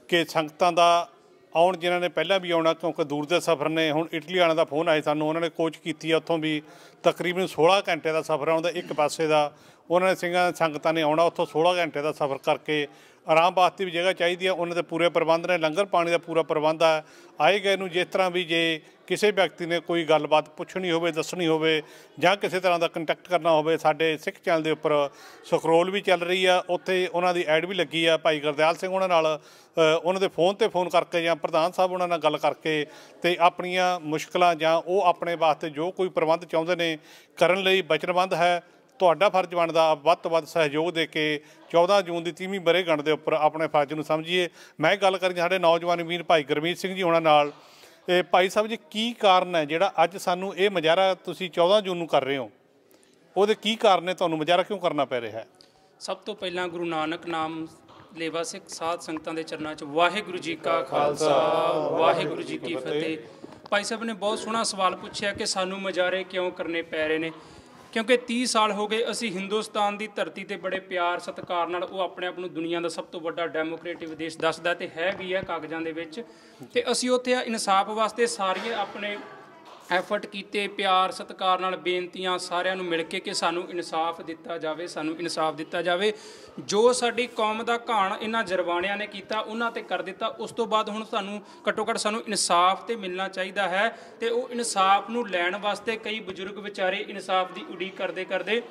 ਕਿ ਸੰਗਤਾਂ ਦਾ ਆਉਣ, ਜਿਨ੍ਹਾਂ ਨੇ ਪਹਿਲਾਂ ਵੀ ਆਉਣਾ ਕਿਉਂਕਿ ਦੂਰ ਦੇ ਸਫ਼ਰ ਨੇ। ਹੁਣ ਇਟਲੀ ਵਾਲਿਆਂ ਦਾ ਫੋਨ ਆਏ ਸਾਨੂੰ, ਉਹਨਾਂ ਨੇ ਕੋਚ ਕੀਤੀ ਹੈ, ਉੱਥੋਂ ਵੀ ਤਕਰੀਬਨ 16 ਘੰਟੇ ਦਾ ਸਫ਼ਰ ਆਉਂਦਾ ਇੱਕ ਪਾਸੇ ਦਾ। ਉਹਨਾਂ ਨੇ ਸੰਗਤਾਂ ਨੇ ਆਉਣਾ, ਉੱਥੋਂ 16 ਘੰਟੇ ਦਾ ਸਫ਼ਰ ਕਰਕੇ ਆਰਾਮ ਵਾਸਤੇ ਵੀ ਜਗ੍ਹਾ ਚਾਹੀਦੀ ਹੈ, ਉਹਨਾਂ ਦੇ ਪੂਰੇ ਪ੍ਰਬੰਧ ਨੇ, ਲੰਗਰ ਪਾਣੀ ਦਾ ਪੂਰਾ ਪ੍ਰਬੰਧ ਹੈ। ਆਏ ਗਏ ਨੂੰ ਜਿਸ ਤਰ੍ਹਾਂ ਵੀ ਜੇ ਕਿਸੇ ਵਿਅਕਤੀ ਨੇ ਕੋਈ ਗੱਲਬਾਤ ਪੁੱਛਣੀ ਹੋਵੇ, ਦੱਸਣੀ ਹੋਵੇ ਜਾਂ ਕਿਸੇ ਤਰ੍ਹਾਂ ਦਾ ਕੰਟੈਕਟ ਕਰਨਾ ਹੋਵੇ, ਸਾਡੇ ਸਿੱਖ ਚੈਨਲ ਦੇ ਉੱਪਰ ਸਕਰੋਲ ਵੀ ਚੱਲ ਰਹੀ ਆ, ਉੱਥੇ ਉਹਨਾਂ ਦੀ ਐਡ ਵੀ ਲੱਗੀ ਆ। ਭਾਈ ਗੁਰਦਿਆਲ ਸਿੰਘ ਉਹਨਾਂ ਨਾਲ ਉਹਨਾਂ ਦੇ ਫੋਨ 'ਤੇ ਫੋਨ ਕਰਕੇ ਜਾਂ ਪ੍ਰਧਾਨ ਸਾਹਿਬ ਉਹਨਾਂ ਨਾਲ ਗੱਲ ਕਰਕੇ ਅਤੇ ਆਪਣੀਆਂ ਮੁਸ਼ਕਲਾਂ ਜਾਂ ਉਹ ਆਪਣੇ ਵਾਸਤੇ ਜੋ ਕੋਈ ਪ੍ਰਬੰਧ ਚਾਹੁੰਦੇ ਨੇ ਕਰਨ ਲਈ ਵਚਨਬੱਧ ਹੈ। ਤੁਹਾਡਾ ਫਰਜ਼ ਬਣਦਾ ਵੱਧ ਤੋਂ ਵੱਧ ਸਹਿਯੋਗ ਦੇ ਕੇ 14 ਜੂਨ ਦੀ 30ਵੀਂ ਵਰ੍ਹੇਗੰਢ ਦੇ ਉੱਪਰ ਆਪਣੇ ਫਰਜ਼ ਨੂੰ ਸਮਝੀਏ। ਮੈਂ ਗੱਲ ਕਰੀ ਸਾਡੇ ਨੌਜਵਾਨ ਵੀਰ ਭਾਈ ਗੁਰਮੀਤ ਸਿੰਘ ਜੀ ਉਹਨਾਂ ਨਾਲ। ਭਾਈ ਸਾਹਿਬ ਜੀ, ਕੀ ਕਾਰਨ ਹੈ ਜਿਹੜਾ ਅੱਜ ਸਾਨੂੰ ਇਹ ਮੁਜ਼ਾਹਰਾ ਤੁਸੀਂ 14 ਜੂਨ ਨੂੰ ਕਰ ਰਹੇ ਹੋ, ਉਹਦੇ ਕੀ ਕਾਰਨ ਨੇ? ਤੁਹਾਨੂੰ ਮੁਜ਼ਾਹਰਾ ਕਿਉਂ ਕਰਨਾ ਪੈ ਰਿਹਾ ਹੈ? ਸਭ ਤੋਂ ਪਹਿਲਾਂ ਗੁਰੂ ਨਾਨਕ ਨਾਮ ਲੇਵਾ ਸਿੱਖ ਸਾਧ ਸੰਗਤਾਂ ਦੇ ਚਰਨਾਂ 'ਚ ਵਾਹਿਗੁਰੂ ਜੀ ਕਾ ਖਾਲਸਾ ਵਾਹਿਗੁਰੂ ਜੀ ਕੀ ਫਤਿਹ। ਭਾਈ ਸਾਹਿਬ ਨੇ ਬਹੁਤ ਸੋਹਣਾ ਸਵਾਲ ਪੁੱਛਿਆ ਕਿ ਸਾਨੂੰ ਮੁਜ਼ਾਹਰੇ ਕਿਉਂ ਕਰਨੇ ਪੈ ਰਹੇ ਨੇ। ਕਿਉਂਕਿ 30 ਸਾਲ ਹੋ ਗਏ ਅਸੀਂ ਹਿੰਦੁਸਤਾਨ ਦੀ ਧਰਤੀ 'ਤੇ ਬੜੇ ਪਿਆਰ ਸਤਿਕਾਰ ਨਾਲ, ਉਹ ਆਪਣੇ ਆਪ ਨੂੰ ਦੁਨੀਆ ਦਾ ਸਭ ਤੋਂ ਵੱਡਾ ਡੈਮੋਕ੍ਰੇਟਿਕ ਦੇਸ਼ ਦੱਸਦਾ ਤੇ ਹੈ ਵੀ ਹੈ ਕਾਗਜ਼ਾਂ ਦੇ ਵਿੱਚ, ਤੇ ਅਸੀਂ ਉੱਥੇ ਇਨਸਾਫ ਵਾਸਤੇ ਸਾਰੀਆਂ ਆਪਣੇ ਐਫਰਟ ਕੀਤੇ, ਪਿਆਰ ਸਤਿਕਾਰ ਨਾਲ ਬੇਨਤੀਆਂ ਸਾਰਿਆਂ ਨੂੰ ਮਿਲ ਕੇ ਕਿ ਸਾਨੂੰ ਇਨਸਾਫ ਦਿੱਤਾ ਜਾਵੇ, ਸਾਨੂੰ ਇਨਸਾਫ ਦਿੱਤਾ ਜਾਵੇ। ਜੋ ਸਾਡੀ ਕੌਮ ਦਾ ਘਾਣ ਇਹਨਾਂ ਜਰਵਾਣਿਆਂ ਨੇ ਕੀਤਾ ਉਹਨਾਂ 'ਤੇ ਕਰ ਦਿੱਤਾ। ਉਸ ਤੋਂ ਬਾਅਦ ਹੁਣ ਸਾਨੂੰ ਘੱਟੋ ਘੱਟ ਸਾਨੂੰ ਇਨਸਾਫ ਤੇ ਮਿਲਣਾ ਚਾਹੀਦਾ ਹੈ, ਤੇ ਉਹ ਇਨਸਾਫ ਨੂੰ ਲੈਣ ਵਾਸਤੇ ਕਈ ਬਜ਼ੁਰਗ ਵਿਚਾਰੇ ਇਨਸਾਫ ਦੀ ਉਡੀਕ ਕਰਦੇ ਕਰਦੇ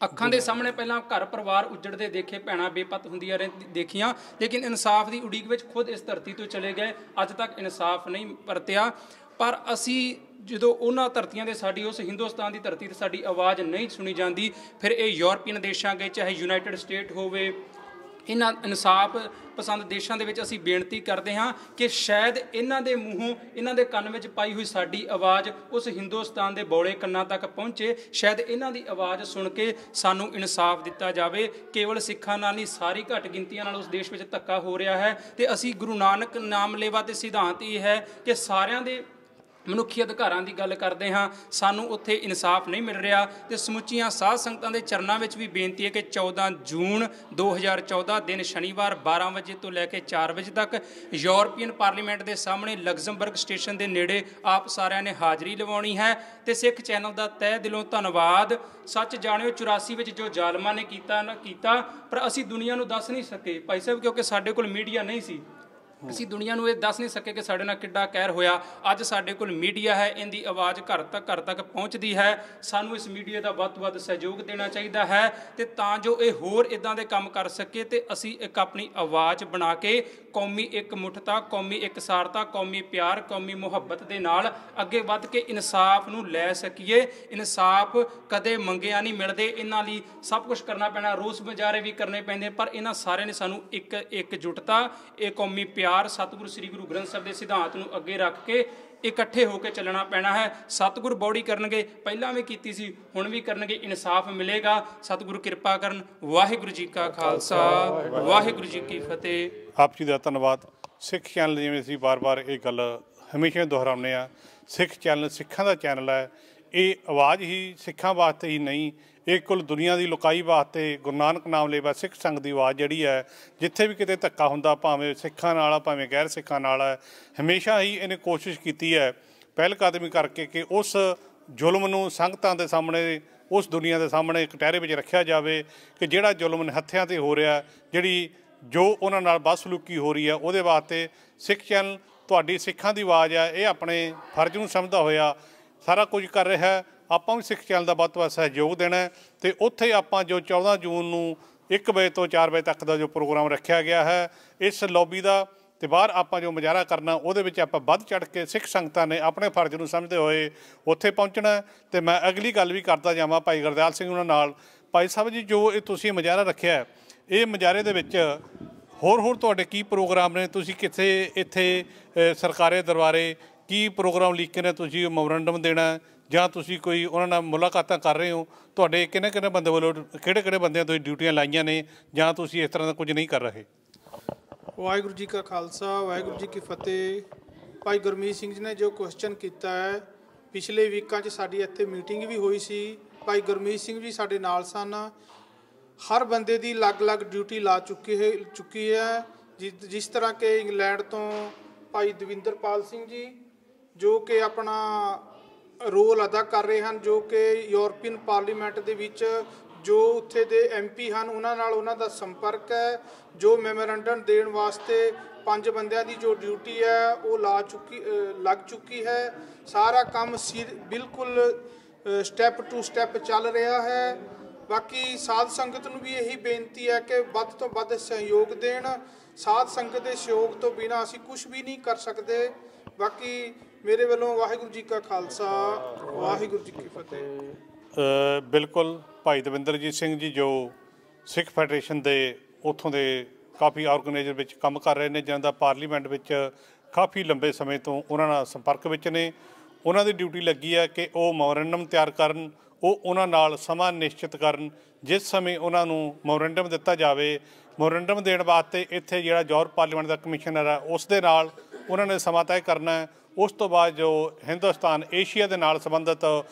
ਅੱਖਾਂ ਦੇ ਸਾਹਮਣੇ ਪਹਿਲਾਂ ਘਰ ਪਰਿਵਾਰ ਉੱਜੜਦੇ ਦੇਖੇ, ਭੈਣਾਂ ਬੇਪਤ ਹੁੰਦੀਆਂ ਦੇਖੀਆਂ, ਲੇਕਿਨ ਇਨਸਾਫ ਦੀ ਉਡੀਕ ਵਿੱਚ ਖੁਦ ਇਸ ਧਰਤੀ ਤੋਂ ਚਲੇ ਗਏ। ਅੱਜ ਤੱਕ ਇਨਸਾਫ ਨਹੀਂ ਪਰਤਿਆ। ਪਰ ਅਸੀਂ ਜਦੋਂ ਉਹਨਾਂ ਧਰਤੀਆਂ ਦੇ ਸਾਡੀ ਉਸ ਹਿੰਦੁਸਤਾਨ ਦੀ ਧਰਤੀ 'ਤੇ ਸਾਡੀ ਆਵਾਜ਼ ਨਹੀਂ ਸੁਣੀ ਜਾਂਦੀ, ਫਿਰ ਇਹ ਯੂਰਪੀਅਨ ਦੇਸ਼ਾਂ ਗਏ, ਚਾਹੇ ਯੂਨਾਈਟਿਡ ਸਟੇਟ ਹੋਵੇ, ਇਹਨਾਂ ਇਨਸਾਫ ਪਸੰਦ ਦੇਸ਼ਾਂ ਦੇ ਵਿੱਚ ਅਸੀਂ ਬੇਨਤੀ ਕਰਦੇ ਹਾਂ ਕਿ ਸ਼ਾਇਦ ਇਹਨਾਂ ਦੇ ਮੂੰਹੋਂ, ਇਹਨਾਂ ਦੇ ਕੰਨ ਵਿੱਚ ਪਾਈ ਹੋਈ ਸਾਡੀ ਆਵਾਜ਼ ਉਸ ਹਿੰਦੁਸਤਾਨ ਦੇ ਬੌਲੇ ਕੰਨਾਂ ਤੱਕ ਪਹੁੰਚੇ। ਸ਼ਾਇਦ ਇਹਨਾਂ ਦੀ ਆਵਾਜ਼ ਸੁਣ ਕੇ ਸਾਨੂੰ ਇਨਸਾਫ ਦਿੱਤਾ ਜਾਵੇ। ਕੇਵਲ ਸਿੱਖਾਂ ਨਾਲ ਨਹੀਂ, ਸਾਰੀ ਘੱਟ ਗਿਣਤੀਆਂ ਨਾਲ ਉਸ ਦੇਸ਼ ਵਿੱਚ ਧੱਕਾ ਹੋ ਰਿਹਾ ਹੈ, ਤੇ ਅਸੀਂ ਗੁਰੂ ਨਾਨਕ ਨਾਮ ਲੇਵਾ ਤੇ ਸਿਧਾਂਤ ਇਹ ਹੈ ਕਿ ਸਾਰਿਆਂ ਦੇ ਮਨੁੱਖੀ ਅਧਿਕਾਰਾਂ ਦੀ ਗੱਲ ਕਰਦੇ ਹਾਂ, ਸਾਨੂੰ ਉੱਥੇ ਇਨਸਾਫ ਨਹੀਂ ਮਿਲ ਰਿਹਾ। ਤੇ ਸਮੁੱਚੀਆਂ ਸਾਧ ਸੰਗਤਾਂ ਦੇ ਚਰਨਾਂ ਵਿੱਚ ਵੀ ਬੇਨਤੀ ਹੈ ਕਿ 14 ਜੂਨ 2014 ਦਿਨ ਸ਼ਨੀਵਾਰ 12 ਵਜੇ ਤੋਂ ਲੈ ਕੇ 4 ਵਜੇ ਤੱਕ ਯੂਰਪੀਅਨ ਪਾਰਲੀਮੈਂਟ ਦੇ ਸਾਹਮਣੇ ਲਗਜ਼ਮਬਰਗ ਸਟੇਸ਼ਨ ਦੇ ਨੇੜੇ ਆਪ ਸਾਰਿਆਂ ਨੇ ਹਾਜ਼ਰੀ ਲਵਾਉਣੀ ਹੈ। ਤੇ ਸਿੱਖ ਚੈਨਲ ਦਾ ਤਹਿ ਦਿਲੋਂ ਧੰਨਵਾਦ। ਸੱਚ ਜਾਣਿਓ 84 ਵਿੱਚ ਜੋ ਜ਼ਾਲਮਾਂ ਨੇ ਕੀਤਾ, ਪਰ ਅਸੀਂ ਦੁਨੀਆ ਨੂੰ ਦੱਸ ਨਹੀਂ ਸਕੇ ਭਾਈ ਸਾਹਿਬ, ਕਿਉਂਕਿ ਸਾਡੇ ਕੋਲ ਮੀਡੀਆ ਨਹੀਂ ਸੀ। ਅਸੀਂ ਦੁਨੀਆ ਨੂੰ ਇਹ ਦੱਸ ਨਹੀਂ ਸਕੇ ਕਿ ਸਾਡੇ ਨਾਲ ਕਿੱਡਾ ਕਹਿਰ ਹੋਇਆ। ਅੱਜ ਸਾਡੇ ਕੋਲ ਮੀਡੀਆ ਹੈ, ਇਹਦੀ ਆਵਾਜ਼ ਘਰ ਤੱਕ ਪਹੁੰਚਦੀ ਹੈ। ਸਾਨੂੰ ਇਸ ਮੀਡੀਆ ਦਾ ਵੱਧ ਤੋਂ ਵੱਧ ਸਹਿਯੋਗ ਦੇਣਾ ਚਾਹੀਦਾ ਹੈ, ਤੇ ਤਾਂ ਜੋ ਇਹ ਹੋਰ ਇਦਾਂ ਦੇ ਕੰਮ ਕਰ ਸਕੇ, ਤੇ ਅਸੀਂ ਇੱਕ ਆਪਣੀ ਆਵਾਜ਼ ਬਣਾ ਕੇ ਕੌਮੀ ਇਕਮੁੱਠਤਾ, ਕੌਮੀ ਇਕਸਾਰਤਾ, ਕੌਮੀ ਪਿਆਰ, ਕੌਮੀ ਮੁਹੱਬਤ ਦੇ ਨਾਲ ਅੱਗੇ ਵੱਧ ਕੇ ਇਨਸਾਫ ਨੂੰ ਲੈ ਸਕੀਏ। ਇਨਸਾਫ ਕਦੇ ਮੰਗਿਆ ਨਹੀਂ ਮਿਲਦੇ, ਇਹਨਾਂ ਲਈ ਸਭ ਕੁਝ ਕਰਨਾ ਪੈਣਾ, ਰੋਸ ਮੁਜ਼ਾਹਰੇ ਵੀ ਕਰਨੇ ਪੈਂਦੇ, ਪਰ ਇਹਨਾਂ ਸਾਰਿਆਂ ਨੇ ਸਾਨੂੰ ਇਕਜੁੱਟਤਾ, ਇਹ ਕੌਮੀ ਪਿਆਰ, ਸਤਿਗੁਰੂ ਸ੍ਰੀ ਗੁਰੂ ਗ੍ਰੰਥ ਸਾਹਿਬ ਦੇ ਸਿਧਾਂਤ ਨੂੰ ਅੱਗੇ ਰੱਖ ਕੇ ਇਕੱਠੇ ਹੋ ਕੇ ਚੱਲਣਾ ਪੈਣਾ ਹੈ। ਸਤਿਗੁਰ ਬੌੜੀ ਕਰਨਗੇ, ਪਹਿਲਾਂ ਵੀ ਕੀਤੀ ਸੀ, ਹੁਣ ਵੀ ਕਰਨਗੇ, ਇਨਸਾਫ ਮਿਲੇਗਾ। ਸਤਿਗੁਰੂ ਕਿਰਪਾ ਕਰਨ। ਵਾਹਿਗੁਰੂ ਜੀ ਕਾ ਖਾਲਸਾ ਵਾਹਿਗੁਰੂ ਜੀ ਕੀ ਫਤਿਹ। ਆਪ ਜੀ ਦਾ ਧੰਨਵਾਦ। ਸਿੱਖ ਚੈਨਲ, ਜਿਵੇਂ ਅਸੀਂ ਵਾਰ-ਵਾਰ ਇਹ ਗੱਲ ਹਮੇਸ਼ਾ ਦੁਹਰਾਉਂਦੇ ਹਾਂ, ਸਿੱਖ ਚੈਨਲ ਸਿੱਖਾਂ ਦਾ ਚੈਨਲ ਹੈ। ਇਹ ਆਵਾਜ਼ ਹੀ ਸਿੱਖਾਂ ਵਾਸਤੇ ਹੀ ਨਹੀਂ, ਇਹ ਕੁੱਲ ਦੁਨੀਆ ਦੀ ਲੁਕਾਈ ਵਾਸਤੇ ਗੁਰੂ ਨਾਨਕ ਨਾਮ ਲੇਵਾ ਸਿੱਖ ਸੰਘ ਦੀ ਆਵਾਜ਼ ਜਿਹੜੀ ਹੈ, ਜਿੱਥੇ ਵੀ ਕਿਤੇ ਧੱਕਾ ਹੁੰਦਾ, ਭਾਵੇਂ ਸਿੱਖਾਂ ਨਾਲ ਆ ਭਾਵੇਂ ਗੈਰ ਸਿੱਖਾਂ ਨਾਲ ਹੈ, ਹਮੇਸ਼ਾ ਹੀ ਇਹਨੇ ਕੋਸ਼ਿਸ਼ ਕੀਤੀ ਹੈ ਪਹਿਲ ਕਦਮੀ ਕਰਕੇ ਕਿ ਉਸ ਜ਼ੁਲਮ ਨੂੰ ਸੰਗਤਾਂ ਦੇ ਸਾਹਮਣੇ, ਉਸ ਦੁਨੀਆ ਦੇ ਸਾਹਮਣੇ ਕਟਹਿਰੇ ਵਿੱਚ ਰੱਖਿਆ ਜਾਵੇ ਕਿ ਜਿਹੜਾ ਜ਼ੁਲਮ ਨਿਹੱਥਿਆਂ 'ਤੇ ਹੋ ਰਿਹਾ, ਜਿਹੜੀ ਜੋ ਉਹਨਾਂ ਨਾਲ ਬਦਸਲੂਕੀ ਹੋ ਰਹੀ ਹੈ, ਉਹਦੇ ਵਾਸਤੇ ਸਿੱਖ ਚੈਨਲ ਤੁਹਾਡੀ ਸਿੱਖਾਂ ਦੀ ਆਵਾਜ਼ ਹੈ। ਇਹ ਆਪਣੇ ਫਰਜ਼ ਨੂੰ ਸਮਝਦਾ ਹੋਇਆ ਸਾਰਾ ਕੁਝ ਕਰ ਰਿਹਾ ਹੈ। ਆਪਾਂ ਵੀ ਸਿੱਖ ਚੈਨਲ ਦਾ ਵੱਧ ਤੋਂ ਵੱਧ ਸਹਿਯੋਗ ਦੇਣਾ, ਅਤੇ ਉੱਥੇ ਆਪਾਂ ਜੋ 14 ਜੂਨ ਨੂੰ 1 ਵਜੇ ਤੋਂ 4 ਵਜੇ ਤੱਕ ਦਾ ਜੋ ਪ੍ਰੋਗਰਾਮ ਰੱਖਿਆ ਗਿਆ ਹੈ, ਇਸ ਲੌਬੀ ਦਾ ਤੇ ਬਾਹਰ ਆਪਾਂ ਜੋ ਮੁਜ਼ਾਹਰਾ ਕਰਨਾ, ਉਹਦੇ ਵਿੱਚ ਆਪਾਂ ਵੱਧ ਚੜ੍ਹ ਕੇ ਸਿੱਖ ਸੰਗਤਾਂ ਨੇ ਆਪਣੇ ਫਰਜ਼ ਨੂੰ ਸਮਝਦੇ ਹੋਏ ਉੱਥੇ ਪਹੁੰਚਣਾ। ਅਤੇ ਮੈਂ ਅਗਲੀ ਗੱਲ ਵੀ ਕਰਦਾ ਜਾਵਾਂ ਭਾਈ ਗੁਰਦਿਆਲ ਸਿੰਘ ਉਹਨਾਂ ਨਾਲ। ਭਾਈ ਸਾਹਿਬ ਜੀ, ਜੋ ਇਹ ਤੁਸੀਂ ਮੁਜ਼ਾਹਰਾ ਰੱਖਿਆ, ਇਹ ਮੁਜ਼ਾਹਰੇ ਦੇ ਵਿੱਚ ਹੋਰ ਤੁਹਾਡੇ ਕੀ ਪ੍ਰੋਗਰਾਮ ਨੇ? ਤੁਸੀਂ ਕਿੱਥੇ ਇੱਥੇ ਸਰਕਾਰੀ ਦਰਬਾਰੇ ਕੀ ਪ੍ਰੋਗਰਾਮ ਲਿਖ ਕੇ ਨੇ ਤੁਸੀਂ ਮੈਮੋਰੰਡਮ ਦੇਣਾ, ਜਾਂ ਤੁਸੀਂ ਕੋਈ ਉਹਨਾਂ ਨਾਲ ਮੁਲਾਕਾਤਾਂ ਕਰ ਰਹੇ ਹੋ? ਤੁਹਾਡੇ ਕਿਹਨੇ ਬੰਦੇ ਵੱਲੋਂ ਕਿਹੜੇ ਬੰਦਿਆਂ ਤੁਸੀਂ ਡਿਊਟੀਆਂ ਲਾਈਆਂ ਨੇ, ਜਾਂ ਤੁਸੀਂ ਇਸ ਤਰ੍ਹਾਂ ਦਾ ਕੁਝ ਨਹੀਂ ਕਰ ਰਹੇ? ਵਾਹਿਗੁਰੂ ਜੀ ਕਾ ਖਾਲਸਾ ਵਾਹਿਗੁਰੂ ਜੀ ਕੀ ਫਤਿਹ। ਭਾਈ ਗੁਰਮੀਤ ਸਿੰਘ ਜੀ ਨੇ ਜੋ ਕੁਐਸਚਨ ਕੀਤਾ ਹੈ, ਪਿਛਲੇ ਵੀਕਾਂ 'ਚ ਸਾਡੀ ਇੱਥੇ ਮੀਟਿੰਗ ਵੀ ਹੋਈ ਸੀ। ਭਾਈ ਗੁਰਮੀਤ ਸਿੰਘ ਜੀ ਸਾਡੇ ਨਾਲ ਸਨ। ਹਰ ਬੰਦੇ ਦੀ ਅਲੱਗ-ਅਲੱਗ ਡਿਊਟੀ ਲਾ ਚੁੱਕੀ ਹੈ। ਜਿਸ ਤਰ੍ਹਾਂ ਕਿ ਇੰਗਲੈਂਡ ਤੋਂ ਭਾਈ ਦਵਿੰਦਰਪਾਲ ਸਿੰਘ ਜੀ, ਜੋ ਕਿ ਆਪਣਾ ਰੋਲ ਅਦਾ ਕਰ ਰਹੇ ਹਨ, ਜੋ ਕਿ ਯੂਰਪੀਅਨ ਪਾਰਲੀਮੈਂਟ ਦੇ ਵਿੱਚ ਜੋ ਉੱਥੇ ਦੇ MP ਹਨ, ਉਹਨਾਂ ਨਾਲ ਉਹਨਾਂ ਦਾ ਸੰਪਰਕ ਹੈ। ਜੋ ਮੈਮੋਰੰਡਮ ਦੇਣ ਵਾਸਤੇ 5 ਬੰਦਿਆਂ ਦੀ ਜੋ ਡਿਊਟੀ ਹੈ ਉਹ ਲੱਗ ਚੁੱਕੀ ਹੈ। ਸਾਰਾ ਕੰਮ ਬਿਲਕੁਲ ਸਟੈਪ ਟੂ ਸਟੈਪ ਚੱਲ ਰਿਹਾ ਹੈ। ਬਾਕੀ ਸਾਧ ਸੰਗਤ ਨੂੰ ਵੀ ਇਹੀ ਬੇਨਤੀ ਹੈ ਕਿ ਵੱਧ ਤੋਂ ਵੱਧ ਸਹਿਯੋਗ ਦੇਣ। ਸਾਧ ਸੰਗਤ ਦੇ ਸਹਿਯੋਗ ਤੋਂ ਬਿਨਾਂ ਅਸੀਂ ਕੁਝ ਵੀ ਨਹੀਂ ਕਰ ਸਕਦੇ। ਬਾਕੀ ਮੇਰੇ ਵੱਲੋਂ ਵਾਹਿਗੁਰੂ ਜੀ ਕਾ ਖਾਲਸਾ, ਵਾਹਿਗੁਰੂ ਜੀ ਕੀ ਫਤਿਹ। ਬਿਲਕੁਲ ਭਾਈ ਦਵਿੰਦਰਜੀਤ ਸਿੰਘ ਜੀ ਜੋ ਸਿੱਖ ਫੈਡਰੇਸ਼ਨ ਦੇ ਉੱਥੋਂ ਦੇ ਕਾਫੀ ਆਰਗੇਨਾਈਜ਼ਰ ਵਿੱਚ ਕੰਮ ਕਰ ਰਹੇ ਨੇ, ਜਿਨ੍ਹਾਂ ਦਾ ਪਾਰਲੀਮੈਂਟ ਵਿੱਚ ਕਾਫੀ ਲੰਬੇ ਸਮੇਂ ਤੋਂ ਉਹਨਾਂ ਨਾਲ ਸੰਪਰਕ ਵਿੱਚ ਨੇ। ਉਹਨਾਂ ਦੀ ਡਿਊਟੀ ਲੱਗੀ ਹੈ ਕਿ ਉਹ ਮੈਮੋਰੈਂਡਮ ਤਿਆਰ ਕਰਨ, ਉਹ ਉਹਨਾਂ ਨਾਲ ਸਮਾਂ ਨਿਸ਼ਚਿਤ ਕਰਨ ਜਿਸ ਸਮੇਂ ਉਹਨਾਂ ਨੂੰ ਮੈਮੋਰੈਂਡਮ ਦਿੱਤਾ ਜਾਵੇ। ਮੈਮੋਰੈਂਡਮ ਦੇਣ ਵਾਸਤੇ ਇੱਥੇ ਜਿਹੜਾ ਯੂਰਪ ਪਾਰਲੀਮੈਂਟ ਦਾ ਕਮਿਸ਼ਨਰ ਹੈ ਉਸ ਦੇ ਨਾਲ ਉਹਨਾਂ ਨੇ ਸਮਾਂ ਤੈਅ ਕਰਨਾ ਹੈ। ਉਸ ਤੋਂ ਬਾਅਦ ਜੋ ਹਿੰਦੁਸਤਾਨ ਏਸ਼ੀਆ ਦੇ ਨਾਲ ਸੰਬੰਧਿਤ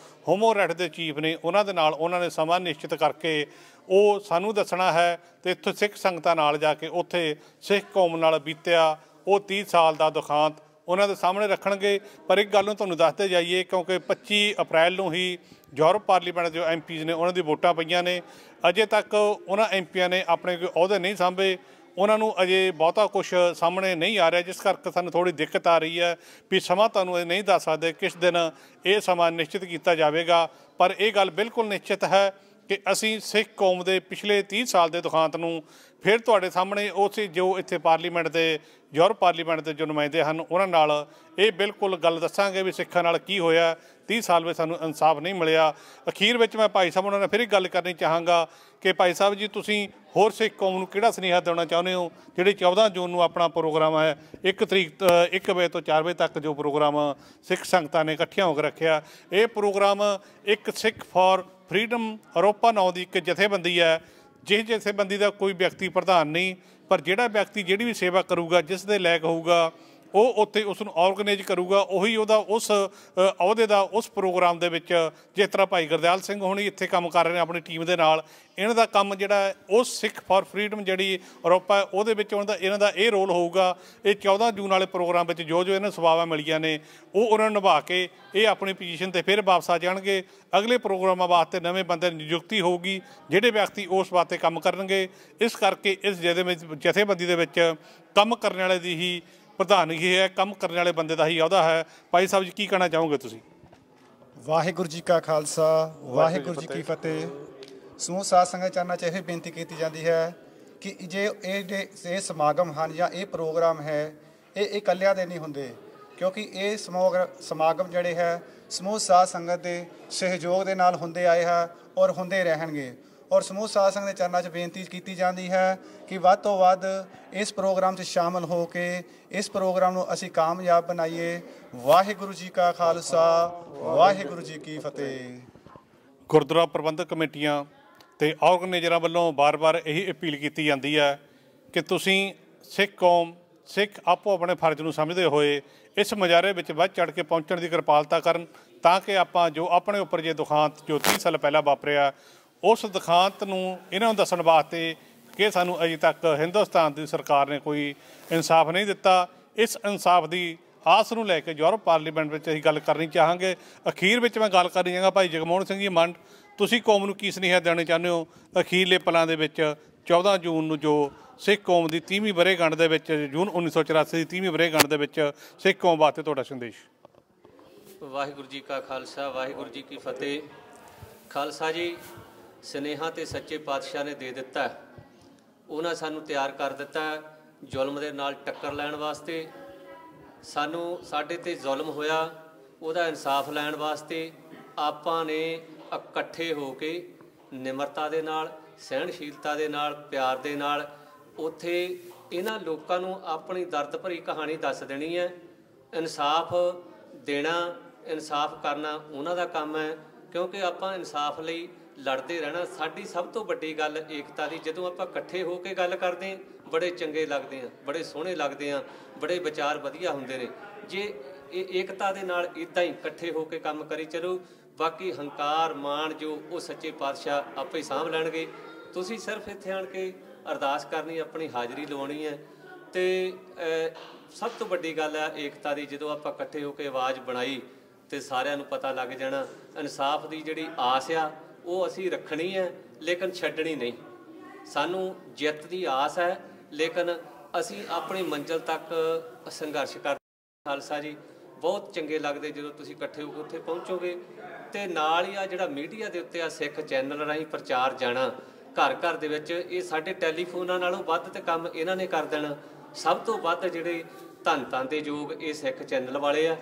ਹਿਊਮਨ ਰਾਈਟਸ ਦੇ ਚੀਫ ਨੇ ਉਹਨਾਂ ਦੇ ਨਾਲ ਉਹਨਾਂ ਨੇ ਸਮਾਂ ਨਿਸ਼ਚਿਤ ਕਰਕੇ ਉਹ ਸਾਨੂੰ ਦੱਸਣਾ ਹੈ ਅਤੇ ਇੱਥੋਂ ਸਿੱਖ ਸੰਗਤਾਂ ਨਾਲ ਜਾ ਕੇ ਉੱਥੇ ਸਿੱਖ ਕੌਮ ਨਾਲ ਬੀਤਿਆ ਉਹ 30 ਸਾਲ ਦਾ ਦੁਖਾਂਤ ਉਹਨਾਂ ਦੇ ਸਾਹਮਣੇ ਰੱਖਣਗੇ। ਪਰ ਇੱਕ ਗੱਲ ਨੂੰ ਤੁਹਾਨੂੰ ਦੱਸਦੇ ਜਾਈਏ, ਕਿਉਂਕਿ 25 ਅਪ੍ਰੈਲ ਨੂੰ ਹੀ ਯੂਰਪ ਪਾਰਲੀਮੈਂਟ ਜੋ MPs ਨੇ ਉਹਨਾਂ ਦੀ ਵੋਟਾਂ ਪਈਆਂ ਨੇ। ਅਜੇ ਤੱਕ ਉਹਨਾਂ MPs ਨੇ ਆਪਣੇ ਕੋਈ ਅਹੁਦੇ ਨਹੀਂ ਸਾਂਭੇ, ਉਹਨਾਂ ਨੂੰ ਅਜੇ ਬਹੁਤਾ ਕੁਛ ਸਾਹਮਣੇ ਨਹੀਂ ਆ ਰਿਹਾ, ਜਿਸ ਕਰਕੇ ਸਾਨੂੰ ਥੋੜ੍ਹੀ ਦਿੱਕਤ ਆ ਰਹੀ ਹੈ ਵੀ ਸਮਾਂ ਤੁਹਾਨੂੰ ਇਹ ਨਹੀਂ ਦੱਸ ਸਕਦੇ ਕਿਸ ਦਿਨ ਇਹ ਸਮਾਂ ਨਿਸ਼ਚਿਤ ਕੀਤਾ ਜਾਵੇਗਾ। ਪਰ ਇਹ ਗੱਲ ਬਿਲਕੁਲ ਨਿਸ਼ਚਿਤ ਹੈ ਕਿ ਅਸੀਂ ਸਿੱਖ ਕੌਮ ਦੇ ਪਿਛਲੇ 30 ਸਾਲ ਦੇ ਦੁਖਾਂਤ ਨੂੰ ਫਿਰ ਤੁਹਾਡੇ ਸਾਹਮਣੇ ਉਸੇ ਜੋ ਇੱਥੇ ਪਾਰਲੀਮੈਂਟ ਦੇ ਯੂਰਪ ਪਾਰਲੀਮੈਂਟ ਦੇ ਜੋ ਨੁਮਾਇੰਦੇ ਹਨ ਉਹਨਾਂ ਨਾਲ ਇਹ ਬਿਲਕੁਲ ਗੱਲ ਦੱਸਾਂਗੇ ਵੀ ਸਿੱਖਾਂ ਨਾਲ ਕੀ ਹੋਇਆ। 30 ਸਾਲ ਵਿੱਚ ਸਾਨੂੰ ਇਨਸਾਫ ਨਹੀਂ ਮਿਲਿਆ। ਅਖੀਰ ਵਿੱਚ ਮੈਂ ਭਾਈ ਸਾਹਿਬ ਉਹਨਾਂ ਨਾਲ ਫਿਰ ਇੱਕ ਗੱਲ ਕਰਨੀ ਚਾਹਾਂਗਾ ਕਿ ਭਾਈ ਸਾਹਿਬ ਜੀ ਤੁਸੀਂ ਹੋਰ ਸਿੱਖ ਕੌਮ ਨੂੰ ਕਿਹੜਾ ਸੁਨੇਹਾ ਦੇਣਾ ਚਾਹੁੰਦੇ ਹੋ ਜਿਹੜੀ 14 ਜੂਨ ਨੂੰ ਆਪਣਾ ਪ੍ਰੋਗਰਾਮ ਹੈ 1 ਵਜੇ ਤੋਂ 4 ਵਜੇ ਤੱਕ ਜੋ ਪ੍ਰੋਗਰਾਮ ਸਿੱਖ ਸੰਗਤਾਂ ਨੇ ਇਕੱਠੀਆਂ ਹੋ ਕੇ ਰੱਖਿਆ। ਇਹ ਪ੍ਰੋਗਰਾਮ ਇੱਕ ਸਿੱਖ ਫਾਰ ਫਰੀडम ਅਰੋਪਾ ਨਾਂ ਦੀ ਇੱਕ ਜਥੇਬੰਦੀ ਹੈ। ਜਿਸ ਜਥੇਬੰਦੀ ਦਾ ਕੋਈ ਵਿਅਕਤੀ ਪ੍ਰਧਾਨ ਨਹੀਂ, ਪਰ ਜਿਹੜਾ ਵਿਅਕਤੀ ਜਿਹੜੀ ਵੀ ਸੇਵਾ ਕਰੂਗਾ ਜਿਸ ਦੇ ਲਾਇਕ ਹੋਊਗਾ ਉਹ ਉੱਥੇ ਉਸ ਨੂੰ ਆਰਗੇਨਾਈਜ਼ ਕਰੂਗਾ, ਉਹੀ ਉਹਦਾ ਉਸ ਅਹੁਦੇ ਦਾ ਉਸ ਪ੍ਰੋਗਰਾਮ ਦੇ ਵਿੱਚ। ਜਿਸ ਤਰ੍ਹਾਂ ਭਾਈ ਗੁਰਦਿਆਲ ਸਿੰਘ ਹੋਣੀ ਇੱਥੇ ਕੰਮ ਕਰ ਰਹੇ ਨੇ ਆਪਣੀ ਟੀਮ ਦੇ ਨਾਲ, ਇਹਨਾਂ ਦਾ ਕੰਮ ਜਿਹੜਾ ਉਸ ਸਿੱਖ ਫਾਰ ਫਰੀडम ਜਿਹੜੀ ਅਰੋਪਾ ਉਹਦੇ ਵਿੱਚ ਇਹਨਾਂ ਦਾ ਇਹ ਰੋਲ ਹੋਊਗਾ। ਇਹ 14 ਜੂਨ ਵਾਲੇ ਪ੍ਰੋਗਰਾਮ ਵਿੱਚ ਜੋ ਇਹਨਾਂ ਸੇਵਾਵਾਂ ਮਿਲੀਆਂ ਨੇ ਉਹ ਉਹਨਾਂ ਨੂੰ ਨਿਭਾ ਕੇ ਇਹ ਆਪਣੀ ਪੋਜੀਸ਼ਨ 'ਤੇ ਫਿਰ ਵਾਪਸ ਆ ਜਾਣਗੇ। ਅਗਲੇ ਪ੍ਰੋਗਰਾਮਾਂ ਵਾਸਤੇ ਨਵੇਂ ਬੰਦੇ ਦੀ ਨਿਯੁਕਤੀ ਹੋਊਗੀ ਜਿਹੜੇ ਵਿਅਕਤੀ ਉਸ ਵਾਸਤੇ ਕੰਮ ਕਰਨਗੇ। ਇਸ ਕਰਕੇ ਇਸ ਜਥੇਬੰਦੀ ਦੇ ਵਿੱਚ ਕੰਮ ਕਰਨ ਵਾਲੇ ਦੀ ਹੀ ਪ੍ਰਧਾਨਗੀ ਹੈ, ਕੰਮ ਕਰਨ ਵਾਲੇ ਬੰਦੇ ਦਾ ਹੀ ਅਹੁਦਾ ਹੈ। ਭਾਈ ਸਾਹਿਬ ਜੀ ਕੀ ਕਹਿਣਾ ਚਾਹੋਗੇ ਤੁਸੀਂ? ਵਾਹਿਗੁਰੂ ਜੀ ਕਾ ਖਾਲਸਾ, ਵਾਹਿਗੁਰੂ ਜੀ ਕੀ ਫਤਿਹ। ਸਮੂਹ ਸਾਧ ਸੰਗਤ ਚਰਨਾਂ 'ਚ ਇਹ ਬੇਨਤੀ ਕੀਤੀ ਜਾਂਦੀ ਹੈ ਕਿ ਇਹ ਸਮਾਗਮ ਹਨ ਜਾਂ ਇਹ ਪ੍ਰੋਗਰਾਮ ਹੈ ਇਹ ਇਕੱਲਿਆਂ ਦੇ ਨਹੀਂ ਹੁੰਦੇ, ਕਿਉਂਕਿ ਇਹ ਸਮਾਗਮ ਜਿਹੜੇ ਹੈ ਸਮੂਹ ਸਾਧ ਸੰਗਤ ਦੇ ਸਹਿਯੋਗ ਦੇ ਨਾਲ ਹੁੰਦੇ ਆਏ ਹੈ ਔਰ ਹੁੰਦੇ ਰਹਿਣਗੇ। ਔਰ ਸਮੂਹ ਸਾਧ ਸੰਗਤ ਦੇ ਚਰਨਾਂ 'ਚ ਬੇਨਤੀ ਕੀਤੀ ਜਾਂਦੀ ਹੈ ਕਿ ਵੱਧ ਤੋਂ ਵੱਧ ਇਸ ਪ੍ਰੋਗਰਾਮ 'ਚ ਸ਼ਾਮਲ ਹੋ ਕੇ ਇਸ ਪ੍ਰੋਗਰਾਮ ਨੂੰ ਅਸੀਂ ਕਾਮਯਾਬ ਬਣਾਈਏ। ਵਾਹਿਗੁਰੂ ਜੀ ਕਾ ਖਾਲਸਾ, ਵਾਹਿਗੁਰੂ ਜੀ ਕੀ ਫਤਿਹ। ਗੁਰਦੁਆਰਾ ਪ੍ਰਬੰਧਕ ਕਮੇਟੀਆਂ ਅਤੇ ਆਰਗੇਨਾਈਜ਼ਰਾਂ ਵੱਲੋਂ ਵਾਰ-ਵਾਰ ਇਹੀ ਅਪੀਲ ਕੀਤੀ ਜਾਂਦੀ ਹੈ ਕਿ ਤੁਸੀਂ ਸਿੱਖ ਕੌਮ, ਸਿੱਖ ਆਪੋ ਆਪਣੇ ਫਰਜ਼ ਨੂੰ ਸਮਝਦੇ ਹੋਏ ਇਸ ਮੁਜ਼ਾਹਰੇ ਵਿੱਚ ਵੱਧ ਚੜ੍ਹ ਕੇ ਪਹੁੰਚਣ ਦੀ ਕਿਰਪਾਲਤਾ ਕਰਨ, ਤਾਂ ਕਿ ਆਪਾਂ ਜੋ ਆਪਣੇ ਉੱਪਰ ਜੇ ਦੁਖਾਂਤ ਜੋ 30 ਸਾਲ ਪਹਿਲਾਂ ਵਾਪਰਿਆ ਉਸ ਦੁਖਾਂਤ ਨੂੰ ਇਹਨਾਂ ਨੂੰ ਦੱਸਣ ਵਾਸਤੇ ਕਿ ਸਾਨੂੰ ਅਜੇ ਤੱਕ ਹਿੰਦੁਸਤਾਨ ਦੀ ਸਰਕਾਰ ਨੇ ਕੋਈ ਇਨਸਾਫ ਨਹੀਂ ਦਿੱਤਾ। ਇਸ ਇਨਸਾਫ ਦੀ ਆਸ ਨੂੰ ਲੈ ਕੇ ਯੂਰਪ ਪਾਰਲੀਮੈਂਟ ਵਿੱਚ ਅਸੀਂ ਗੱਲ ਕਰਨੀ ਚਾਹਾਂਗੇ। ਅਖੀਰ ਵਿੱਚ ਮੈਂ ਗੱਲ ਕਰਨੀ ਚਾਹਾਂਗਾ ਭਾਈ ਜਗਮੋਹਨ ਸਿੰਘ ਜੀ ਮੰਡ, ਤੁਸੀਂ ਕੌਮ ਨੂੰ ਕੀ ਸੁਨੇਹਾ ਦੇਣਾ ਚਾਹੁੰਦੇ ਹੋ ਅਖੀਰਲੇ ਪਲਾਂ ਦੇ ਵਿੱਚ 14 ਜੂਨ ਨੂੰ ਜੋ ਸਿੱਖ ਕੌਮ ਦੀ 30ਵੀਂ ਵਰ੍ਹੇਗੰਢ ਦੇ ਵਿੱਚ, ਜੂਨ 1984 ਦੀ 30ਵੀਂ ਵਰ੍ਹੇਗੰਢ ਦੇ ਵਿੱਚ ਸਿੱਖ ਕੌਮ ਵਾਸਤੇ ਤੁਹਾਡਾ ਸੰਦੇਸ਼? ਵਾਹਿਗੁਰੂ ਜੀ ਕਾ ਖਾਲਸਾ, ਵਾਹਿਗੁਰੂ ਜੀ ਕੀ ਫਤਿਹ। ਖਾਲਸਾ ਜੀ ਸੁਨੇਹਾ ਤੇ ਸੱਚੇ ਪਾਤਸ਼ਾਹ ਨੇ ਦੇ ਦਿੱਤਾ, ਉਹਨਾਂ ਸਾਨੂੰ ਤਿਆਰ ਕਰ ਦਿੱਤਾ ਜ਼ੁਲਮ ਦੇ ਨਾਲ ਟੱਕਰ ਲੈਣ ਵਾਸਤੇ। ਸਾਨੂੰ ਸਾਡੇ ਤੇ ਜ਼ੁਲਮ ਹੋਇਆ ਉਹਦਾ ਇਨਸਾਫ ਲੈਣ ਵਾਸਤੇ ਆਪਾਂ ਨੇ ਇਕੱਠੇ ਹੋ ਕੇ ਨਿਮਰਤਾ ਦੇ ਨਾਲ, ਸਹਿਣਸ਼ੀਲਤਾ ਦੇ ਨਾਲ, ਪਿਆਰ ਦੇ ਨਾਲ ਉੱਥੇ ਇਹਨਾਂ ਲੋਕਾਂ ਨੂੰ ਆਪਣੀ ਦਰਦ ਭਰੀ ਕਹਾਣੀ ਦੱਸ ਦੇਣੀ ਹੈ। ਇਨਸਾਫ ਦੇਣਾ, ਇਨਸਾਫ ਕਰਨਾ ਉਹਨਾਂ ਦਾ ਕੰਮ ਹੈ, ਕਿਉਂਕਿ ਆਪਾਂ ਇਨਸਾਫ ਲਈ ਲੜਦੇ ਰਹਿਣਾ। ਸਾਡੀ ਸਭ ਤੋਂ ਵੱਡੀ ਗੱਲ ਏਕਤਾ ਦੀ। ਜਦੋਂ ਆਪਾਂ ਇਕੱਠੇ ਹੋ ਕੇ ਗੱਲ ਕਰਦੇ ਹਾਂ ਬੜੇ ਚੰਗੇ ਲੱਗਦੇ ਹਾਂ, ਬੜੇ ਸੋਹਣੇ ਲੱਗਦੇ ਹਾਂ, ਬੜੇ ਵਿਚਾਰ ਵਧੀਆ ਹੁੰਦੇ ਨੇ। ਜੇ ਇਹ ਏਕਤਾ ਦੇ ਨਾਲ ਇੱਦਾਂ ਹੀ ਇਕੱਠੇ ਹੋ ਕੇ ਕੰਮ ਕਰੀ ਚਲੋ, ਬਾਕੀ ਹੰਕਾਰ ਮਾਣ ਜੋ ਉਹ ਸੱਚੇ ਪਾਤਸ਼ਾਹ ਆਪੇ ਹੀ ਸਾਂਭ ਲੈਣਗੇ। ਤੁਸੀਂ ਸਿਰਫ ਇੱਥੇ ਆਣ ਕੇ ਅਰਦਾਸ ਕਰਨੀ, ਆਪਣੀ ਹਾਜ਼ਰੀ ਲਵਾਉਣੀ ਹੈ। ਅਤੇ ਸਭ ਤੋਂ ਵੱਡੀ ਗੱਲ ਹੈ ਏਕਤਾ ਦੀ। ਜਦੋਂ ਆਪਾਂ ਇਕੱਠੇ ਹੋ ਕੇ ਆਵਾਜ਼ ਬਣਾਈ ਅਤੇ ਸਾਰਿਆਂ ਨੂੰ ਪਤਾ ਲੱਗ ਜਾਣਾ। ਇਨਸਾਫ ਦੀ ਜਿਹੜੀ ਆਸ ਆ ਉਹ ਅਸੀਂ ਰੱਖਣੀ ਹੈ, ਲੇਕਿਨ ਛੱਡਣੀ ਨਹੀਂ। ਸਾਨੂੰ ਜਿੱਤ ਦੀ ਆਸ ਹੈ, ਲੇਕਿਨ ਅਸੀਂ ਆਪਣੀ ਮੰਜ਼ਿਲ ਤੱਕ ਸੰਘਰਸ਼ ਕਰਦੇ। ਖਾਲਸਾ ਜੀ ਬਹੁਤ ਚੰਗੇ ਲੱਗਦੇ ਜਦੋਂ ਤੁਸੀਂ ਇਕੱਠੇ ਹੋ ਕੇ ਉੱਥੇ ਪਹੁੰਚੋਗੇ। ਤੇ ਨਾਲ ਹੀ ਆ ਜਿਹੜਾ ਮੀਡੀਆ ਦੇ ਉੱਤੇ ਆ ਸਿੱਖ ਚੈਨਲ ਰਾਹੀਂ ਪ੍ਰਚਾਰ ਜਾਣਾ ਘਰ ਘਰ ਦੇ ਵਿੱਚ, ਇਹ ਸਾਡੇ ਟੈਲੀਫੋਨਾਂ ਨਾਲੋਂ ਵੱਧ ਤੇ ਕੰਮ ਇਹਨਾਂ ਨੇ ਕਰ ਦੇਣਾ। ਸਭ ਤੋਂ ਵੱਧ ਜਿਹੜੇ ਧੰਨ ਦੇ ਯੋਗ ਇਹ ਸਿੱਖ ਚੈਨਲ ਵਾਲੇ ਆ,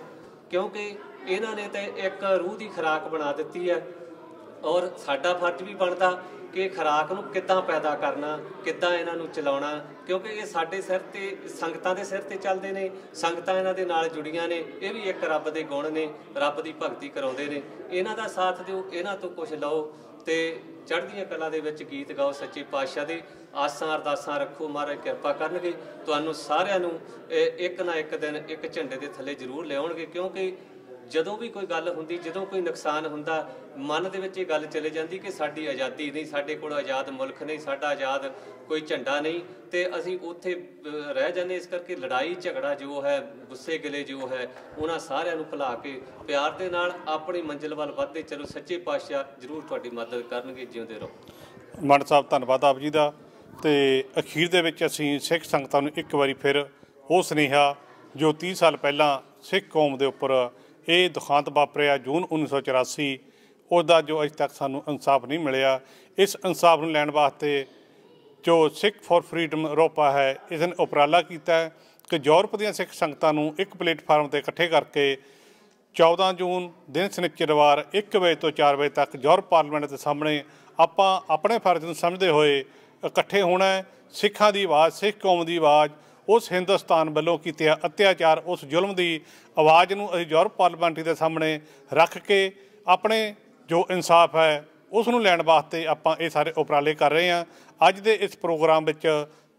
ਕਿਉਂਕਿ ਇਹਨਾਂ ਨੇ ਤਾਂ ਇੱਕ ਰੂਹ ਦੀ ਖੁਰਾਕ ਬਣਾ ਦਿੱਤੀ ਹੈ। ਔਰ ਸਾਡਾ ਫਰਜ਼ ਵੀ ਬਣਦਾ ਕਿ ਖੁਰਾਕ ਨੂੰ ਕਿੱਦਾਂ ਪੈਦਾ ਕਰਨਾ, ਕਿੱਦਾਂ ਇਹਨਾਂ ਨੂੰ ਚਲਾਉਣਾ, ਕਿਉਂਕਿ ਇਹ ਸਾਡੇ ਸਿਰ ਤੇ ਸੰਗਤਾਂ ਦੇ ਸਿਰ ਤੇ ਚੱਲਦੇ ਨੇ, ਸੰਗਤਾਂ ਇਹਨਾਂ ਦੇ ਨਾਲ ਜੁੜੀਆਂ ਨੇ। ਇਹ ਵੀ ਇੱਕ ਰੱਬ ਦੇ ਗੁਣ ਨੇ, ਰੱਬ ਦੀ ਭਗਤੀ ਕਰਾਉਂਦੇ ਨੇ। ਇਹਨਾਂ ਦਾ ਸਾਥ ਦਿਓ, ਇਹਨਾਂ ਤੋਂ ਕੁਝ ਲਓ ਤੇ ਚੜ੍ਹਦੀਆਂ ਕਲਾ ਦੇ ਵਿੱਚ ਗੀਤ ਗਾਓ। ਸੱਚੇ ਪਾਤਸ਼ਾਹ ਦੀ ਆਸਾਂ ਅਰਦਾਸਾਂ ਰੱਖੋ, ਮਹਾਰਾਜ ਕਿਰਪਾ ਕਰਨਗੇ। ਤੁਹਾਨੂੰ ਸਾਰਿਆਂ ਨੂੰ ਇੱਕ ਨਾ ਇੱਕ ਦਿਨ ਇੱਕ ਝੰਡੇ ਦੇ ਥੱਲੇ ਜ਼ਰੂਰ ਲਿਆਉਣਗੇ, ਕਿਉਂਕਿ ਜਦੋਂ ਵੀ ਕੋਈ ਗੱਲ ਹੁੰਦੀ, ਜਦੋਂ ਕੋਈ ਨੁਕਸਾਨ ਹੁੰਦਾ, ਮਨ ਦੇ ਵਿੱਚ ਇਹ ਗੱਲ ਚਲੇ ਜਾਂਦੀ ਕਿ ਸਾਡੀ ਆਜ਼ਾਦੀ ਨਹੀਂ, ਸਾਡੇ ਕੋਲ ਆਜ਼ਾਦ ਮੁਲਕ ਨਹੀਂ, ਸਾਡਾ ਆਜ਼ਾਦ ਕੋਈ ਝੰਡਾ ਨਹੀਂ, ਤੇ ਅਸੀਂ ਉੱਥੇ ਰਹਿ ਜਾਂਦੇ। ਇਸ ਕਰਕੇ ਲੜਾਈ ਝਗੜਾ ਜੋ ਹੈ, ਗੁੱਸੇ ਗਿਲੇ ਜੋ ਹੈ, ਉਹਨਾਂ ਸਾਰਿਆਂ ਨੂੰ ਭੁਲਾ ਕੇ ਪਿਆਰ ਦੇ ਨਾਲ ਆਪਣੀ ਮੰਜ਼ਿਲ ਵੱਲ ਵੱਧਦੇ ਚਲੋ। ਸੱਚੇ ਪਾਤਸ਼ਾਹ ਜ਼ਰੂਰ ਤੁਹਾਡੀ ਮਦਦ ਕਰਨਗੇ। ਜਿਉਂਦੇ ਰਹੋ। ਮੰਡ ਸਾਹਿਬ ਧੰਨਵਾਦ ਆਪ ਜੀ ਦਾ। ਤੇ ਅਖੀਰ ਦੇ ਵਿੱਚ ਅਸੀਂ ਸਿੱਖ ਸੰਗਤਾਂ ਨੂੰ ਇੱਕ ਵਾਰੀ ਫਿਰ ਉਹ ਸੁਨੇਹਾ ਜੋ 30 ਸਾਲ ਪਹਿਲਾਂ ਸਿੱਖ ਕੌਮ ਦੇ ਉੱਪਰ ਇਹ ਦੁਖਾਂਤ ਵਾਪਰਿਆ ਜੂਨ 1984, ਉਹਦਾ ਜੋ ਅਜੇ ਤੱਕ ਸਾਨੂੰ ਇਨਸਾਫ ਨਹੀਂ ਮਿਲਿਆ, ਇਸ ਇਨਸਾਫ ਨੂੰ ਲੈਣ ਵਾਸਤੇ ਜੋ ਸਿੱਖ ਫॉर ਫਰੀडम ਅਰੋਪਾ ਹੈ, ਇਸ ਨੇ ਉਪਰਾਲਾ ਕੀਤਾ ਹੈ ਕਿ ਯੂਰਪ ਦੀਆਂ ਸਿੱਖ ਸੰਗਤਾਂ ਨੂੰ ਇੱਕ ਪਲੇਟਫਾਰਮ 'ਤੇ ਇਕੱਠੇ ਕਰਕੇ 14 ਜੂਨ ਦਿਨ ਸ਼ਨੀਚਰਵਾਰ 1 ਵਜੇ ਤੋਂ 4 ਵਜੇ ਤੱਕ ਯੂਰਪ ਪਾਰਲੀਮੈਂਟ ਦੇ ਸਾਹਮਣੇ ਆਪਾਂ ਆਪਣੇ ਫਰਜ਼ ਨੂੰ ਸਮਝਦੇ ਹੋਏ ਇਕੱਠੇ ਹੋਣਾ ਹੈ। ਸਿੱਖਾਂ ਦੀ ਆਵਾਜ਼, ਸਿੱਖ ਕੌਮ ਦੀ ਆਵਾਜ਼, ਉਸ ਹਿੰਦੁਸਤਾਨ ਵੱਲੋਂ ਕੀਤੇ ਅਤਿਆਚਾਰ, ਉਸ ਜ਼ੁਲਮ ਦੀ ਆਵਾਜ਼ ਨੂੰ ਅਸੀਂ ਯੂਰਪ ਪਾਰਲੀਮੈਂਟ ਦੇ ਸਾਹਮਣੇ ਰੱਖ ਕੇ ਆਪਣੇ ਜੋ ਇਨਸਾਫ ਹੈ ਉਸ ਨੂੰ ਲੈਣ ਵਾਸਤੇ ਆਪਾਂ ਇਹ ਸਾਰੇ ਉਪਰਾਲੇ ਕਰ ਰਹੇ ਹਾਂ। ਅੱਜ ਦੇ ਇਸ ਪ੍ਰੋਗਰਾਮ ਵਿੱਚ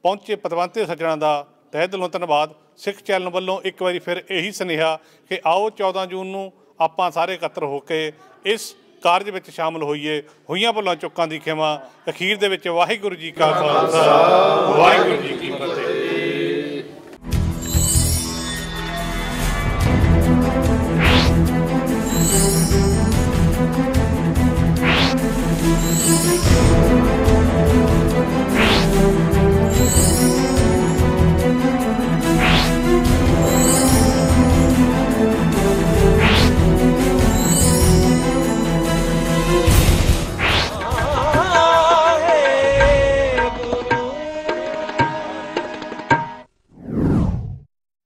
ਪਹੁੰਚੇ ਪਤਵੰਤੇ ਸੱਜਣਾਂ ਦਾ ਤਹਿ ਦਿਲੋਂ ਧੰਨਵਾਦ। ਸਿੱਖ ਚੈਨਲ ਵੱਲੋਂ ਇੱਕ ਵਾਰੀ ਫਿਰ ਇਹੀ ਸੁਨੇਹਾ ਕਿ ਆਓ 14 ਜੂਨ ਨੂੰ ਆਪਾਂ ਸਾਰੇ ਇਕੱਤਰ ਹੋ ਕੇ ਇਸ ਕਾਰਜ ਵਿੱਚ ਸ਼ਾਮਲ ਹੋਈਏ। ਹੋਈਆਂ ਭੁੱਲਾਂ ਚੁੱਕਾਂ ਦੀ ਖਿਮਾ। ਅਖੀਰ ਦੇ ਵਿੱਚ ਵਾਹਿਗੁਰੂ ਜੀ ਕਾ ਖਾਲਸਾ, ਵਾਹਿਗੁਰੂ ਜੀ ਕੀ ਫਤਿਹ।